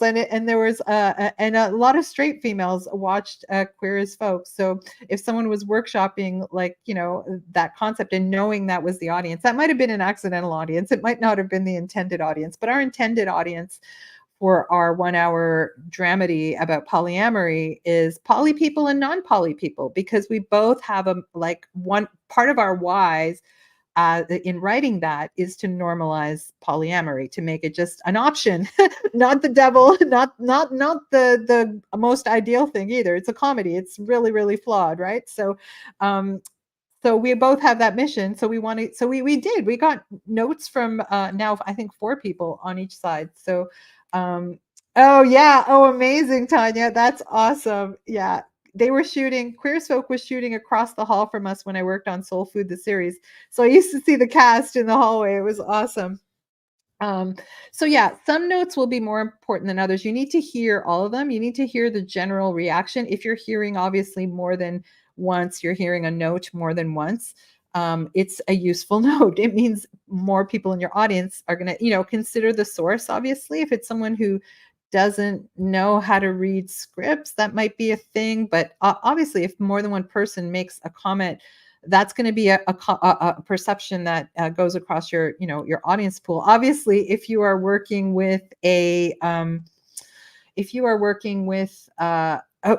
and there was and a lot of straight females watched Queer as Folk. So if someone was workshopping, like, that concept and knowing that was the audience, that might have been an accidental audience. It might not have been the intended audience, but our intended audience for our 1 hour dramedy about polyamory is poly people and non-poly people, because we both have one part of our whys in writing that is to normalize polyamory, to make it just an option, not the devil, not the most ideal thing either. It's a comedy. It's really, really flawed, right? So we both have that mission. So we got notes from now I think 4 people on each side. So oh yeah, oh amazing, Tanya. That's awesome. Yeah. Queer as Folk was shooting across the hall from us when I worked on Soul Food, the series. So I used to see the cast in the hallway. It was awesome. So yeah, some notes will be more important than others. You need to hear all of them. You need to hear the general reaction. If you're hearing obviously more than once, you're hearing a note more than once, it's a useful note. It means more people in your audience are going to, consider the source. Obviously, if it's someone who doesn't know how to read scripts, that might be a thing. But obviously, if more than one person makes a comment, that's going to be a perception that goes across your audience pool. Obviously, if you are working with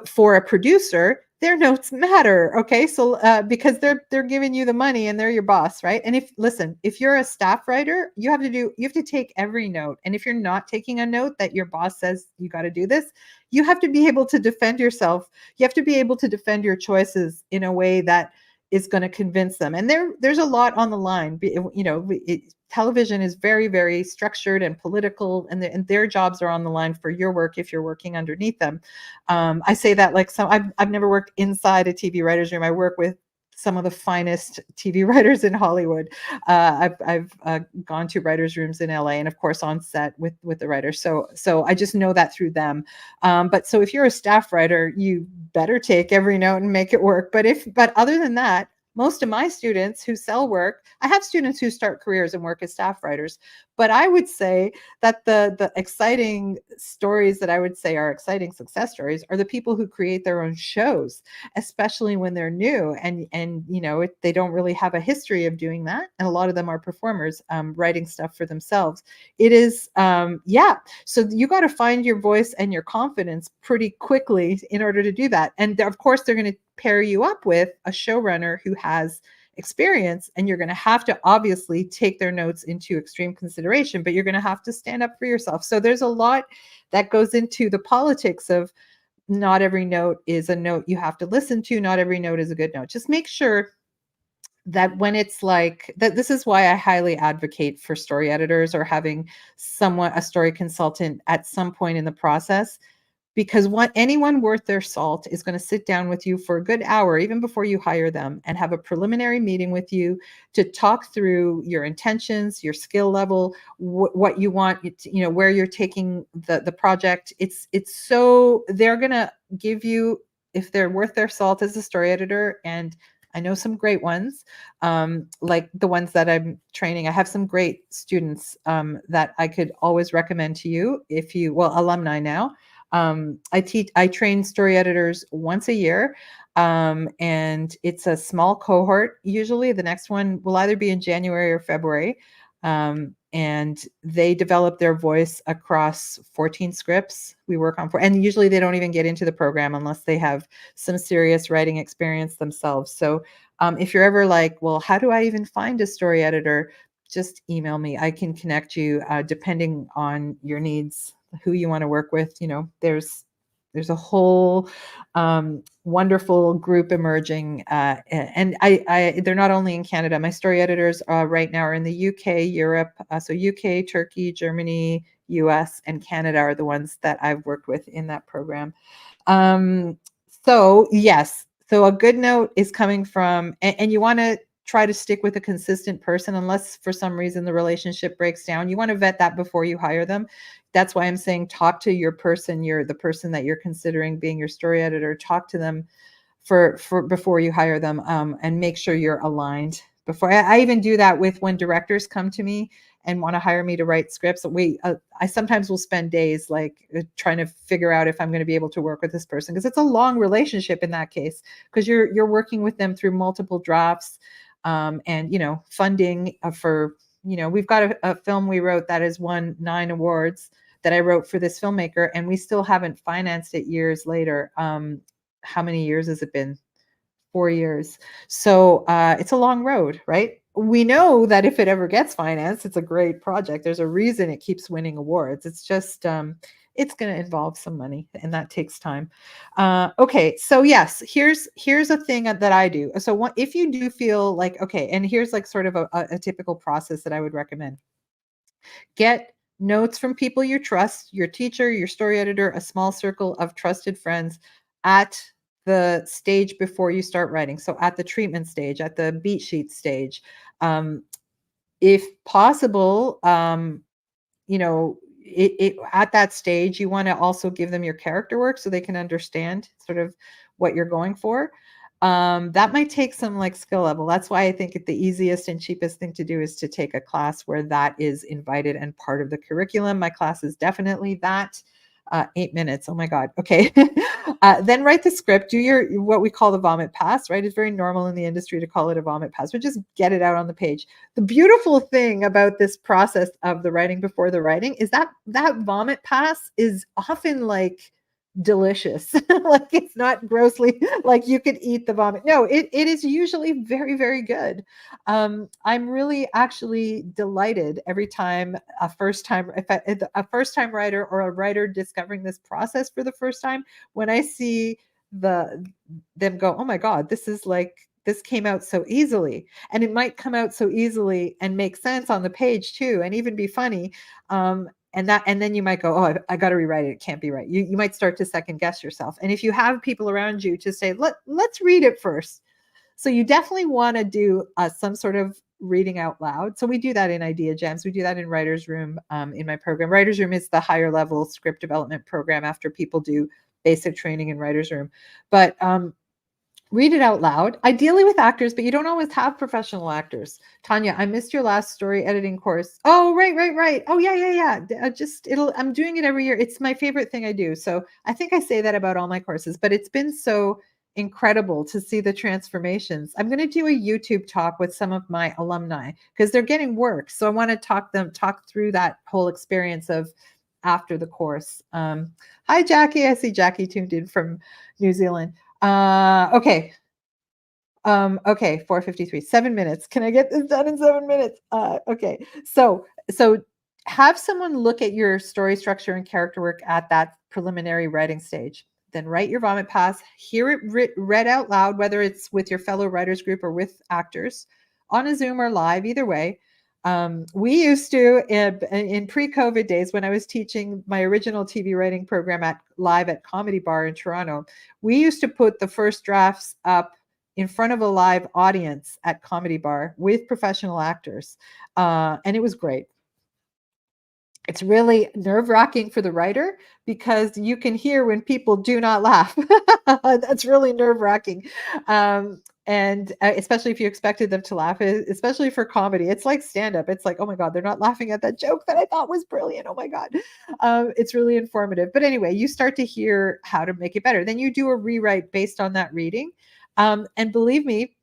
for a producer, their notes matter. Okay, so because they're giving you the money and they're your boss, right? And if you're a staff writer, you have to take every note. And if you're not taking a note that your boss says you got to do this, you have to be able to defend yourself. You have to be able to defend your choices in a way that is going to convince them. And there's a lot on the line. Television is very, very structured and political, and their jobs are on the line for your work if you're working underneath them. I say that like I've never worked inside a TV writer's room. I work with some of the finest TV writers in Hollywood. I've gone to writers' rooms in LA, and of course on set with the writers. So I just know that through them. But so if you're a staff writer, you better take every note and make it work. But other than that, most of my students who sell work, I have students who start careers and work as staff writers, But I would say that the exciting stories that I would say are exciting success stories are the people who create their own shows, especially when they're new and they don't really have a history of doing that. And a lot of them are performers, writing stuff for themselves. It is, yeah. So you got to find your voice and your confidence pretty quickly in order to do that. And of course, they're going to pair you up with a showrunner who has experience, and you're going to have to obviously take their notes into extreme consideration, but you're going to have to stand up for yourself. So there's a lot that goes into the politics of not every note is a note you have to listen to. Not every note is a good note. Just make sure that when it's like that, this is why I highly advocate for story editors or having someone, a story consultant at some point in the process, because anyone worth their salt is going to sit down with you for a good hour, even before you hire them, and have a preliminary meeting with you to talk through your intentions, your skill level, what you want, where you're taking the project. So they're going to give you, if they're worth their salt as a story editor, and I know some great ones, like the ones that I'm training. I have some great students that I could always recommend to you alumni now. I train story editors once a year, and it's a small cohort. Usually the next one will either be in January or February. And they develop their voice across 14 scripts. We work on and usually they don't even get into the program unless they have some serious writing experience themselves. So if you're ever like, well, how do I even find a story editor? Just email me. I can connect you depending on your needs, who you want to work with. There's a whole wonderful group emerging, and they're not only in Canada. My story editors right now are in the UK, Europe, so UK, Turkey, Germany, US, and Canada are the ones that I've worked with in that program. So yes, so a good note is coming from, and you want to try to stick with a consistent person, unless for some reason the relationship breaks down. You want to vet that before you hire them. That's why I'm saying talk to your person, the person that you're considering being your story editor. Talk to them for before you hire them, and make sure you're aligned. Before I even do that with when directors come to me and want to hire me to write scripts. I sometimes will spend days trying to figure out if I'm going to be able to work with this person, because it's a long relationship in that case, because you're working with them through multiple drafts, and funding for, we've got a film we wrote that has won 9 awards that I wrote for this filmmaker, and we still haven't financed it years later. How many years has it been? 4 years. So it's a long road, right? We know that if it ever gets financed, it's a great project. There's a reason it keeps winning awards. It's just it's going to involve some money, and that takes time. Okay, so yes, here's a thing that I do. So if you do feel like, okay, and here's like sort of a typical process that I would recommend. Get notes from people you trust, your teacher, your story editor, a small circle of trusted friends at the stage before you start writing. So at the treatment stage, at the beat sheet stage, if possible, at that stage, you want to also give them your character work so they can understand sort of what you're going for. That might take some skill level. That's why I think the easiest and cheapest thing to do is to take a class where that is invited and part of the curriculum. My class is definitely that. 8 minutes. Oh my God. Okay. Then write the script, do what we call the vomit pass, right? It's very normal in the industry to call it a vomit pass, but just get it out on the page. The beautiful thing about this process of the writing before the writing is that vomit pass is often delicious. It's not grossly you could eat the vomit. No, it is usually very, very good. I'm really actually delighted every time a first time writer or a writer discovering this process for the first time, when I see them go, oh my God, this came out so easily. And it might come out so easily and make sense on the page too, and even be funny. And then you might go, oh, I got to rewrite it. It can't be right. You might start to second guess yourself. And if you have people around you to say, let's read it first. So you definitely want to do some sort of reading out loud. So we do that in Idea Jams. We do that in Writer's Room in my program. Writer's Room is the higher level script development program after people do basic training in Writer's Room. But Read it out loud, ideally with actors, but you don't always have professional actors. Tanya, I missed your last story editing course. Oh, right. Oh, yeah. I'm doing it every year. It's my favorite thing I do. So I think I say that about all my courses, but it's been so incredible to see the transformations. I'm going to do a YouTube talk with some of my alumni because they're getting work. So I want to talk through that whole experience of after the course. Hi, Jackie. I see Jackie tuned in from New Zealand. Okay. Okay, 4:53, 7 minutes. Can I get this done in 7 minutes? Okay. So have someone look at your story structure and character work at that preliminary writing stage. Then write your vomit pass, hear it read out loud, whether it's with your fellow writers group or with actors on a Zoom or live, either way. We used to in pre-COVID days when I was teaching my original TV writing program live at Comedy Bar in Toronto, we used to put the first drafts up in front of a live audience at Comedy Bar with professional actors, and it was great. It's really nerve-wracking for the writer because you can hear when people do not laugh. That's really nerve-wracking. And especially if you expected them to laugh, especially for comedy. It's like stand-up. It's like, oh my God, they're not laughing at that joke that I thought was brilliant. Oh my God. It's really informative. But anyway, you start to hear how to make it better. Then you do a rewrite based on that reading. And believe me,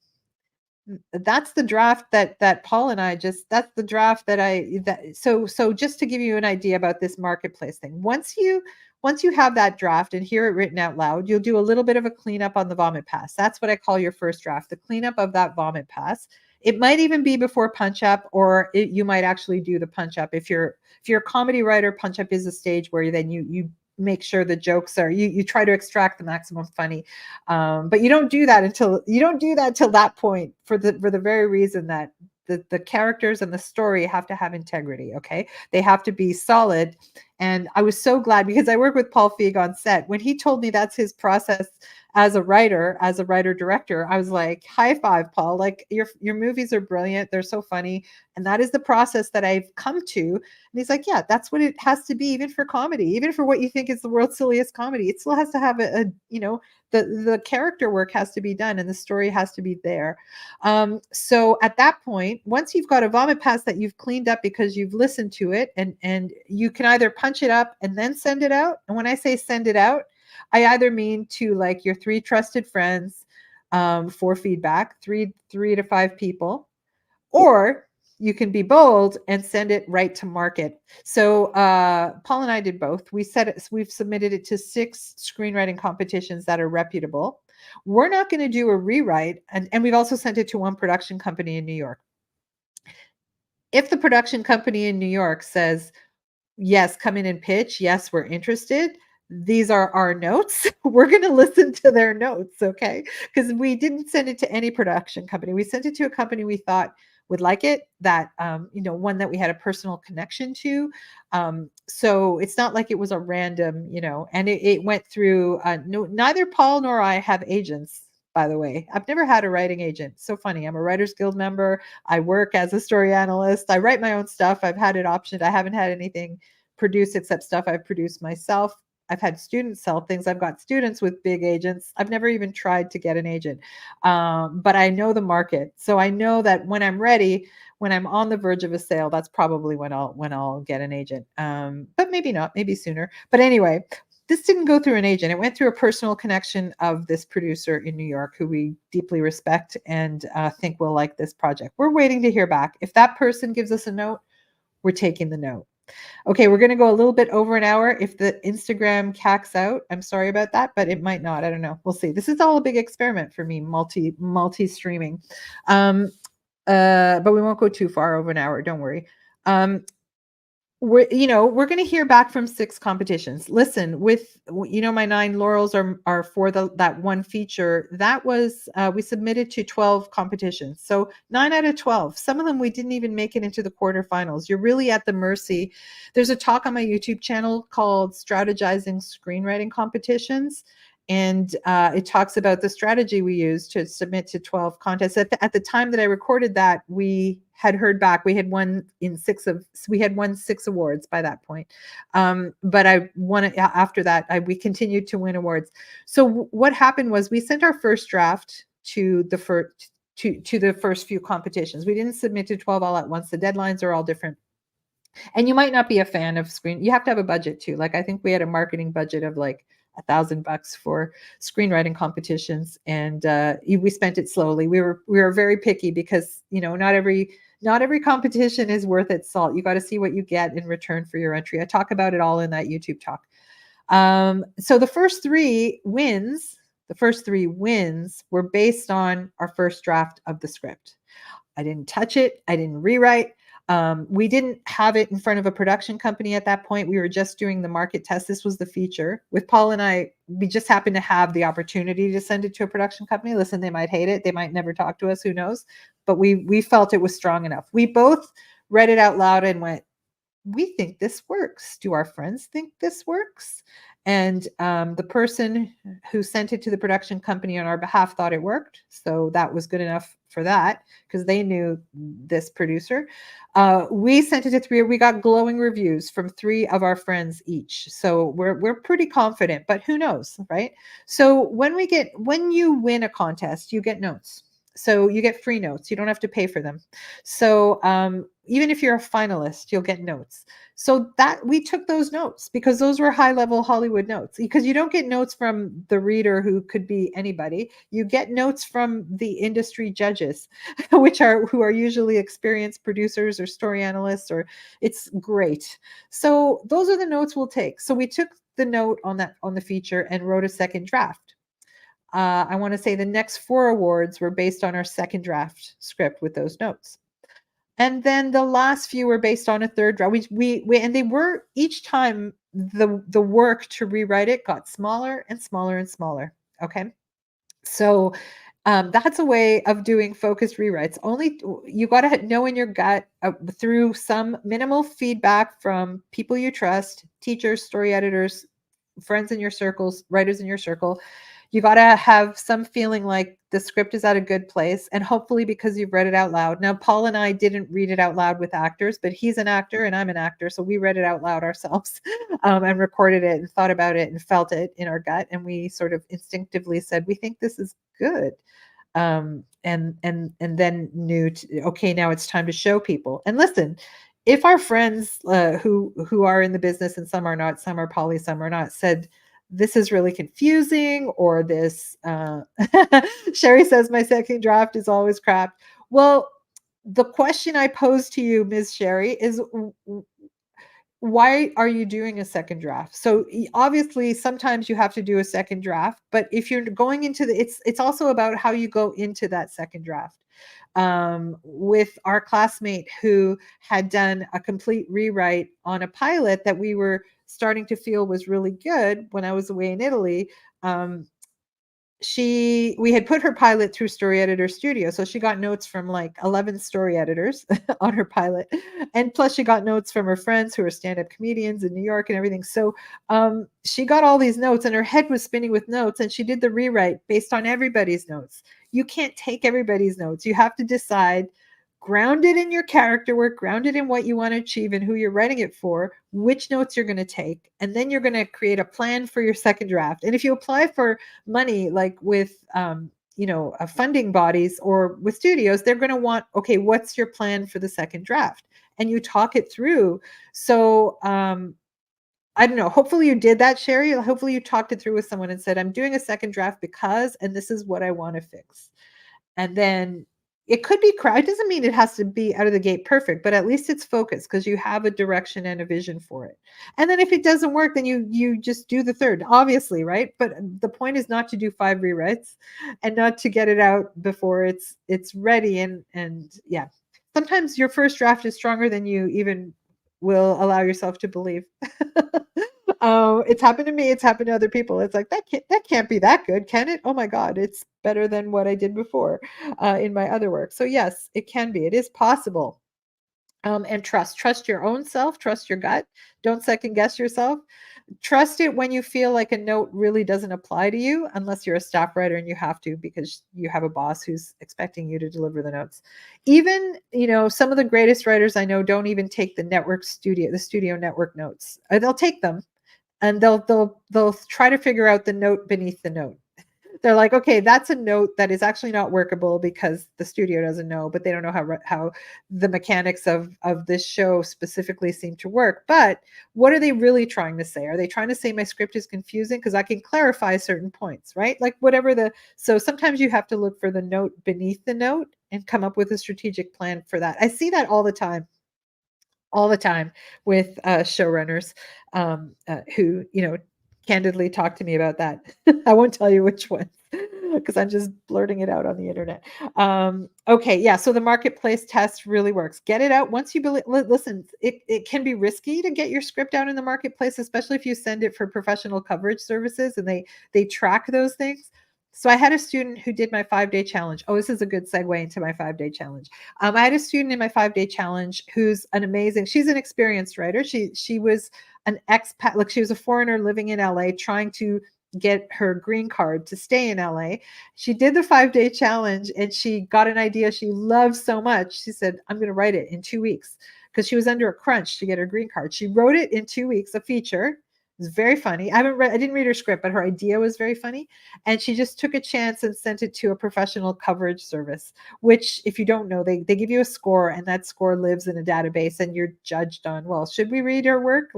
that's the draft that Paul and I that's the draft so just to give you an idea about this marketplace thing. Once you have that draft and hear it written out loud, you'll do a little bit of a cleanup on the vomit pass. That's what I call your first draft, the cleanup of that vomit pass. It might even be before punch up, or you might actually do the punch up. If you're a comedy writer, punch up is a stage where then you make sure the jokes are you try to extract the maximum funny, but you don't do that till that point for the very reason that the characters and the story have to have integrity. Okay, they have to be solid. And I was so glad because I work with Paul Feig on set. When he told me that's his process as a writer director, I was like, high five, Paul. Like your movies are brilliant, they're so funny, and that is the process that I've come to. And he's like, yeah, that's what it has to be, even for comedy, even for what you think is the world's silliest comedy. It still has to have the character work has to be done and the story has to be there. So at that point, once you've got a vomit pass that you've cleaned up because you've listened to it, and you can either punch it up and then send it out. And when I say send it out, I either mean to like your 3 trusted friends, for feedback, 3 to 5 people, or you can be bold and send it right to market. So Paul and I did both. We've submitted it to 6 screenwriting competitions that are reputable. We're not going to do a rewrite, and we've also sent it to one production company in New York. If the production company in New York says, yes, come in and pitch, yes, we're interested, these are our notes, we're going to listen to their notes, okay? Because we didn't send it to any production company. We sent it to a company we thought would like it, that one that we had a personal connection to. So it's not like it was a random, and it went through. Neither Paul nor I have agents, by the way. I've never had a writing agent. So funny. I'm a Writers Guild member. I work as a story analyst. I write my own stuff. I've had it optioned. I haven't had anything produced except stuff I've produced myself. I've had students sell things. I've got students with big agents. I've never even tried to get an agent, but I know the market. So I know that when I'm ready, when I'm on the verge of a sale, that's probably when I'll get an agent. But maybe not, maybe sooner. But anyway, this didn't go through an agent. It went through a personal connection of this producer in New York who we deeply respect and think will like this project. We're waiting to hear back. If that person gives us a note, we're taking the note. Okay, we're going to go a little bit over an hour. If the Instagram cacks out, I'm sorry about that, but it might not. I don't know. We'll see. This is all a big experiment for me, multi-streaming. But we won't go too far over an hour. Don't worry. We're going to hear back from 6 competitions. Listen, with my 9 laurels are for that one feature that was we submitted to 12 competitions. So 9 out of 12. Some of them we didn't even make it into the quarterfinals. You're really at the mercy. There's a talk on my YouTube channel called Strategizing Screenwriting Competitions. And it talks about the strategy we used to submit to 12 contests. At the time that I recorded that, we had heard back. We had won 6 awards by that point. But I won it after that. We continued to win awards. So what happened was we sent our first draft to the first few competitions. We didn't submit to 12 all at once. The deadlines are all different. And you might not be a fan of you have to have a budget too. Like I think we had a marketing budget of like $1,000 for screenwriting competitions, and we spent it slowly. We were very picky because not every competition is worth its salt. You got to see what you get in return for your entry. I talk about it all in that YouTube talk. So the first three wins were based on our first draft of the script. I didn't touch it. I didn't rewrite. We didn't have it in front of a production company at that point. We were just doing the market test. This was the feature. With Paul and I, we just happened to have the opportunity to send it to a production company. Listen, they might hate it. They might never talk to us. Who knows? But we felt it was strong enough. We both read it out loud and went, we think this works. Do our friends think this works? And the person who sent it to the production company on our behalf thought it worked. So that was good enough for that because they knew this producer. We sent it to 3. We got glowing reviews from 3 of our friends each. So we're pretty confident, but who knows, right? So when you win a contest, you get notes. So you get free notes. You don't have to pay for them. So even if you're a finalist, you'll get notes. So that we took those notes because those were high-level Hollywood notes. Because you don't get notes from the reader who could be anybody. You get notes from the industry judges, who are usually experienced producers or story analysts, or it's great. So those are the notes we'll take. So we took the note on the feature and wrote a second draft. I want to say the next 4 awards were based on our second draft script with those notes. And then the last few were based on a third draft. And they were each time the work to rewrite it got smaller and smaller and smaller. Okay. So that's a way of doing focused rewrites. Only you got to know in your gut through some minimal feedback from people you trust, teachers, story editors, friends in your circles, writers in your circle. You got to have some feeling like the script is at a good place, and hopefully because you've read it out loud. Now, Paul and I didn't read it out loud with actors, but he's an actor and I'm an actor, so we read it out loud ourselves and recorded it and thought about it and felt it in our gut, and we sort of instinctively said, we think this is good. And then knew, okay, now it's time to show people. And listen, if our friends who are in the business, and some are not, some are poly, some are not, said, this is really confusing, or this, Sherry says my second draft is always crap. Well, the question I pose to you, Ms. Sherry, is why are you doing a second draft? So obviously sometimes you have to do a second draft, but if you're going into it's also about how you go into that second draft. With our classmate who had done a complete rewrite on a pilot that we were starting to feel was really good when I was away in Italy. We had put her pilot through Story Editor Studio, so she got notes from like 11 story editors on her pilot, and plus she got notes from her friends who are stand-up comedians in New York and everything. So she got all these notes and her head was spinning with notes, and she did the rewrite based on everybody's notes. You can't take everybody's notes. You have to decide, grounded in your character work, grounded in what you want to achieve and who you're writing it for, which notes you're going to take, and then you're going to create a plan for your second draft. And if you apply for money, like with funding bodies or with studios, they're going to want, okay, what's your plan for the second draft? And you talk it through. So I don't know, hopefully you did that, Sherry. Hopefully you talked it through with someone and said, I'm doing a second draft because, and this is what I want to fix. And then it could be crowd. It doesn't mean it has to be out of the gate perfect, but at least it's focused because you have a direction and a vision for it. And then if it doesn't work, then you just do the third, obviously, right? But the point is not to do 5 rewrites and not to get it out before it's ready. And yeah, sometimes your first draft is stronger than you even will allow yourself to believe. It's happened to me. It's happened to other people. It's like, that can't be that good, can it? Oh my God, it's better than what I did before in my other work. So yes, it can be. It is possible. And trust your own self, trust your gut. Don't second guess yourself. Trust it when you feel like a note really doesn't apply to you, unless you're a staff writer and you have to because you have a boss who's expecting you to deliver the notes. Even, some of the greatest writers I know don't even take the studio network notes. They'll take them and they'll try to figure out the note beneath the note. They're like, okay, that's a note that is actually not workable because the studio doesn't know, but they don't know how the mechanics of this show specifically seem to work. But what are they really trying to say? Are they trying to say my script is confusing? Because I can clarify certain points, right? Like whatever so sometimes you have to look for the note beneath the note and come up with a strategic plan for that. I see that all the time with showrunners who, candidly talk to me about that. I won't tell you which one because I'm just blurting it out on the internet. Okay, yeah. So the marketplace test really works. Get it out once you believe. Listen, it can be risky to get your script out in the marketplace, especially if you send it for professional coverage services and they track those things. So I had a student who did my 5-day challenge. Oh, this is a good segue into my 5-day challenge. I had a student in my 5-day challenge who's she's an experienced writer. She was an expat, like she was a foreigner living in LA trying to get her green card to stay in LA. She did the 5-day challenge and she got an idea she loves so much. She said, I'm going to write it in 2 weeks because she was under a crunch to get her green card. She wrote it in 2 weeks, a feature. It was very funny. I didn't read her script, but her idea was very funny. And she just took a chance and sent it to a professional coverage service, which, if you don't know, they give you a score and that score lives in a database and you're judged on, well, should we read her work?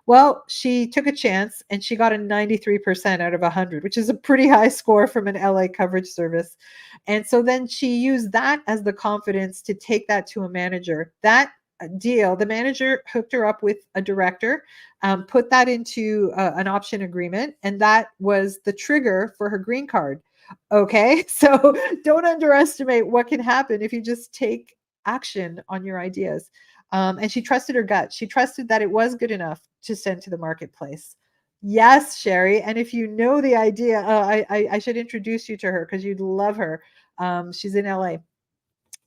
Well, she took a chance and she got a 93% out of 100, which is a pretty high score from an LA coverage service. And so then she used that as the confidence to take that to a manager. That deal, the manager hooked her up with a director, put that into an option agreement, and that was the trigger for her green card. Okay, so don't underestimate what can happen if you just take action on your ideas. And she trusted her gut. She trusted that it was good enough to send to the marketplace. Yes, Sherry. And if you know the idea, I should introduce you to her because you'd love her. She's in LA.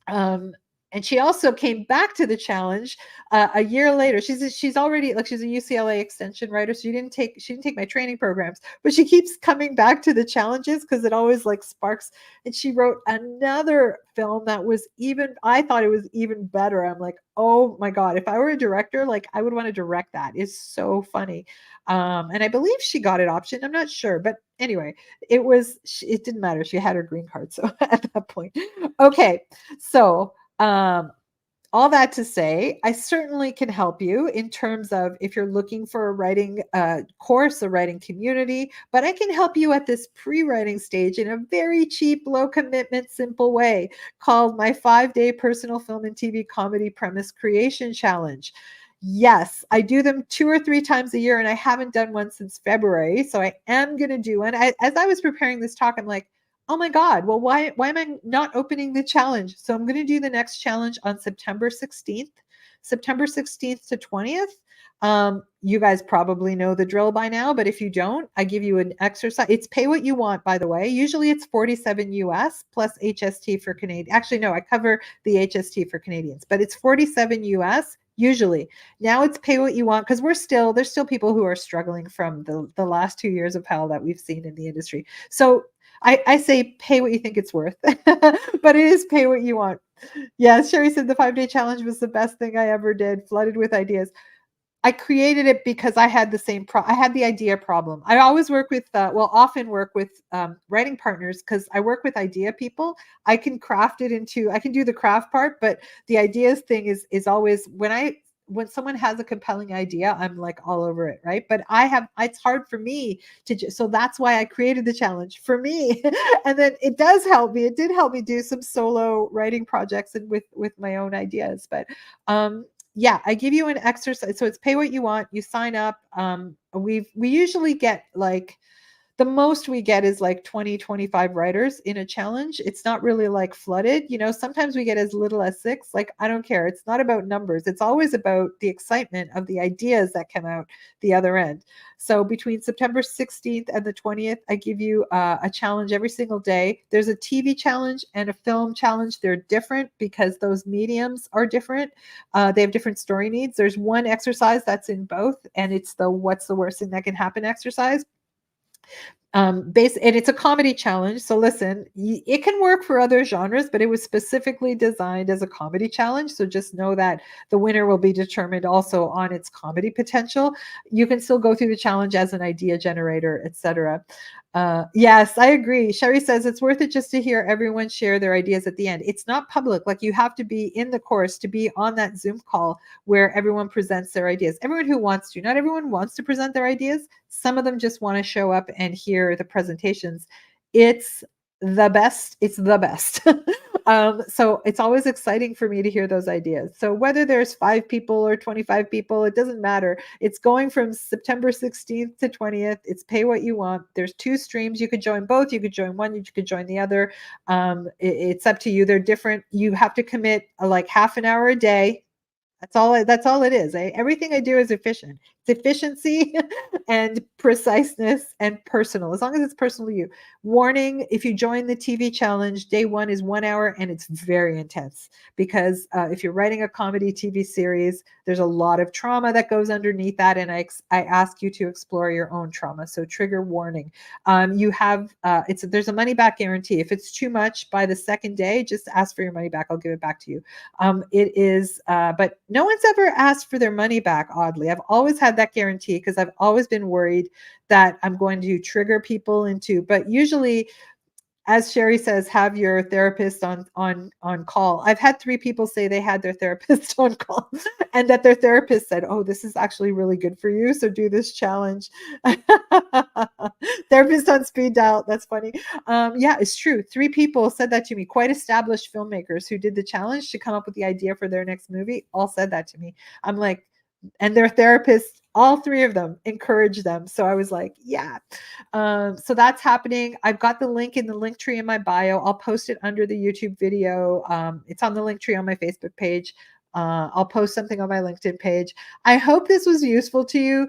Um, and she also came back to the challenge a year later. She's already, like, she's a UCLA extension writer. So she didn't take my training programs, but she keeps coming back to the challenges because it always like sparks. And she wrote another film that was I thought it was even better. I'm like, oh my God, if I were a director, like I would want to direct that. It's so funny. And I believe she got it optioned. I'm not sure, but anyway, it didn't matter. She had her green card. So at that point, okay. So, all that to say, I certainly can help you in terms of if you're looking for a writing course, a writing community, but I can help you at this pre-writing stage in a very cheap, low commitment, simple way called my 5-day personal film and TV comedy premise creation challenge. Yes, I do them 2 or 3 times a year, and I haven't done one since February. So I am going to do one. As I was preparing this talk, I'm like, oh my God, well, why am I not opening the challenge? So I'm going to do the next challenge on September 16th to 20th. You guys probably know the drill by now, but if you don't, I give you an exercise. It's pay what you want, by the way. Usually it's 47 US plus HST for Canadian. Actually, no, I cover the HST for Canadians, but it's 47 US usually. Now it's pay what you want because there's still people who are struggling from the last 2 years of hell that we've seen in the industry. So I say pay what you think it's worth, but it is pay what you want. Yeah, Sherry said the 5-day challenge was the best thing I ever did, flooded with ideas. I created it because I had I had the idea problem. I always often work with writing partners because I work with idea people. I can I can do the craft part, but the ideas thing is always when someone has a compelling idea, I'm like all over it, right? But it's hard for me so that's why I created the challenge for me. And then it does help me. It did help me do some solo writing projects and with my own ideas. But yeah, I give you an exercise. So it's pay what you want. You sign up. We usually get like The most we get is like 20, 25 writers in a challenge. It's not really like flooded. Sometimes we get as little as 6. Like, I don't care. It's not about numbers. It's always about the excitement of the ideas that come out the other end. So between September 16th and the 20th, I give you a challenge every single day. There's a TV challenge and a film challenge. They're different because those mediums are different. They have different story needs. There's one exercise that's in both, and it's the what's the worst thing that can happen exercise. And it's a comedy challenge. So listen, it can work for other genres, but it was specifically designed as a comedy challenge. So just know that the winner will be determined also on its comedy potential. You can still go through the challenge as an idea generator, etc. Yes, I agree. Sherry says it's worth it just to hear everyone share their ideas at the end. It's not public. Like, you have to be in the course to be on that Zoom call where everyone presents their ideas. Everyone who wants to, not everyone wants to present their ideas. Some of them just want to show up and hear the presentations. It's the best. It's the best. So it's always exciting for me to hear those ideas. So whether there's 5 people or 25 people, it doesn't matter. It's going from September 16th to 20th. It's pay what you want. There's 2 streams. You could join both. You could join one. You could join the other. It's up to you. They're different. You have to commit like half an hour a day. That's all it is. Everything I do is efficient. It's efficiency and preciseness and personal, as long as it's personal to you. Warning, if you join the TV challenge, day 1 is 1 hour and it's very intense because if you're writing a comedy TV series, there's a lot of trauma that goes underneath that, and I ask you to explore your own trauma. So trigger warning. You have there's a money back guarantee. If it's too much by the second day, just ask for your money back. I'll give it back to you. It is, but no one's ever asked for their money back, oddly. I've always had that guarantee because I've always been worried that I'm going to trigger people into, but usually, as Sherry says, have your therapist on call. I've had 3 people say they had their therapist on call and that their therapist said, "Oh, this is actually really good for you, so do this challenge." Therapist on speed dial. That's funny. Yeah, it's true. 3 people said that to me. Quite established filmmakers who did the challenge to come up with the idea for their next movie all said that to me. I'm like, and their therapist, all 3 of them encouraged them. So I was like, yeah. So that's happening. I've got the link in the link tree in my bio. I'll post it under the YouTube video. It's on the link tree on my Facebook page. I'll post something on my LinkedIn page. I hope this was useful to you.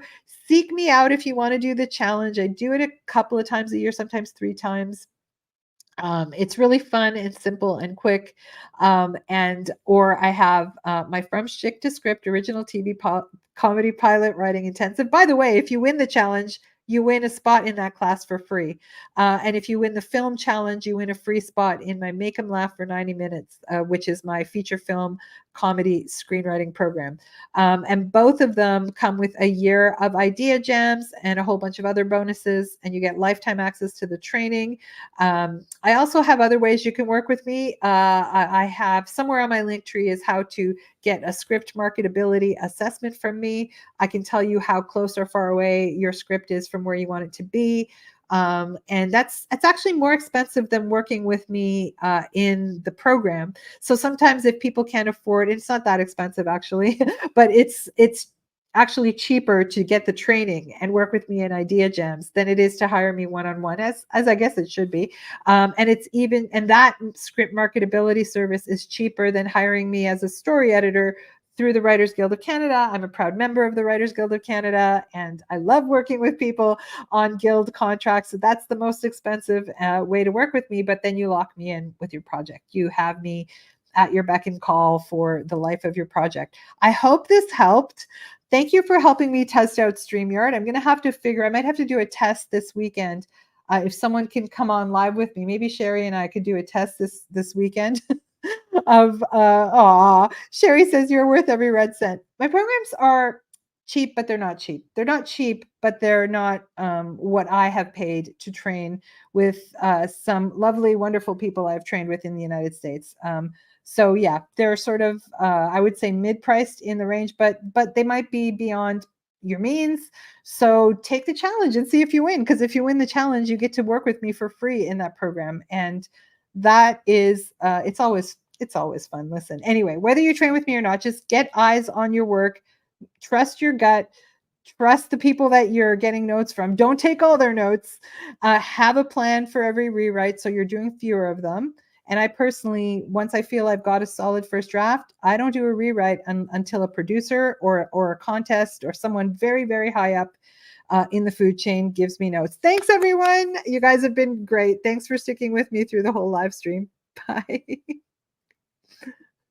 Seek me out if you want to do the challenge. I do it a couple of times a year, sometimes 3 times. It's really fun and simple and quick. Or I have my From Shtick to Script original TV comedy pilot writing intensive. By the way, if you win the challenge, you win a spot in that class for free. And if you win the film challenge, you win a free spot in my Make 'em Laugh for 90 Minutes, which is my feature film comedy screenwriting program. And both of them come with a year of idea jams and a whole bunch of other bonuses, and you get lifetime access to the training. I also have other ways you can work with me. I have somewhere on my link tree is how to get a script marketability assessment from me. I can tell you how close or far away your script is from where you want it to be. And it's actually more expensive than working with me in the program. So sometimes if people can't afford, it's not that expensive actually, but it's actually cheaper to get the training and work with me in idea jams than it is to hire me one-on-one, as I guess it should be. And that script marketability service is cheaper than hiring me as a story editor through the Writers Guild of Canada. I'm a proud member of the Writers Guild of Canada, and I love working with people on guild contracts. So that's the most expensive way to work with me, but then you lock me in with your project. You have me at your beck and call for the life of your project. I hope this helped. Thank you for helping me test out StreamYard. I'm going to have to I might have to do a test this weekend. If someone can come on live with me, maybe Sherry and I could do a test this weekend of, Sherry says you're worth every red cent. My programs are cheap, but they're not cheap. They're not cheap, but they're not what I have paid to train with some lovely, wonderful people I've trained with in the United States. So yeah, they're sort of, I would say mid-priced in the range, but they might be beyond your means. So take the challenge and see if you win. Because if you win the challenge, you get to work with me for free in that program. And that is, it's always fun. Listen, anyway, whether you train with me or not, just get eyes on your work, trust your gut, Trust the people that you're getting notes from. Don't take all their notes. Have a plan for every rewrite so you're doing fewer of them. And I personally, once I feel I've got a solid first draft, I don't do a rewrite until a producer or a contest or someone very, very high up in the food chain gives me notes. Thanks, everyone. You guys have been great. Thanks for sticking with me through the whole live stream. Bye.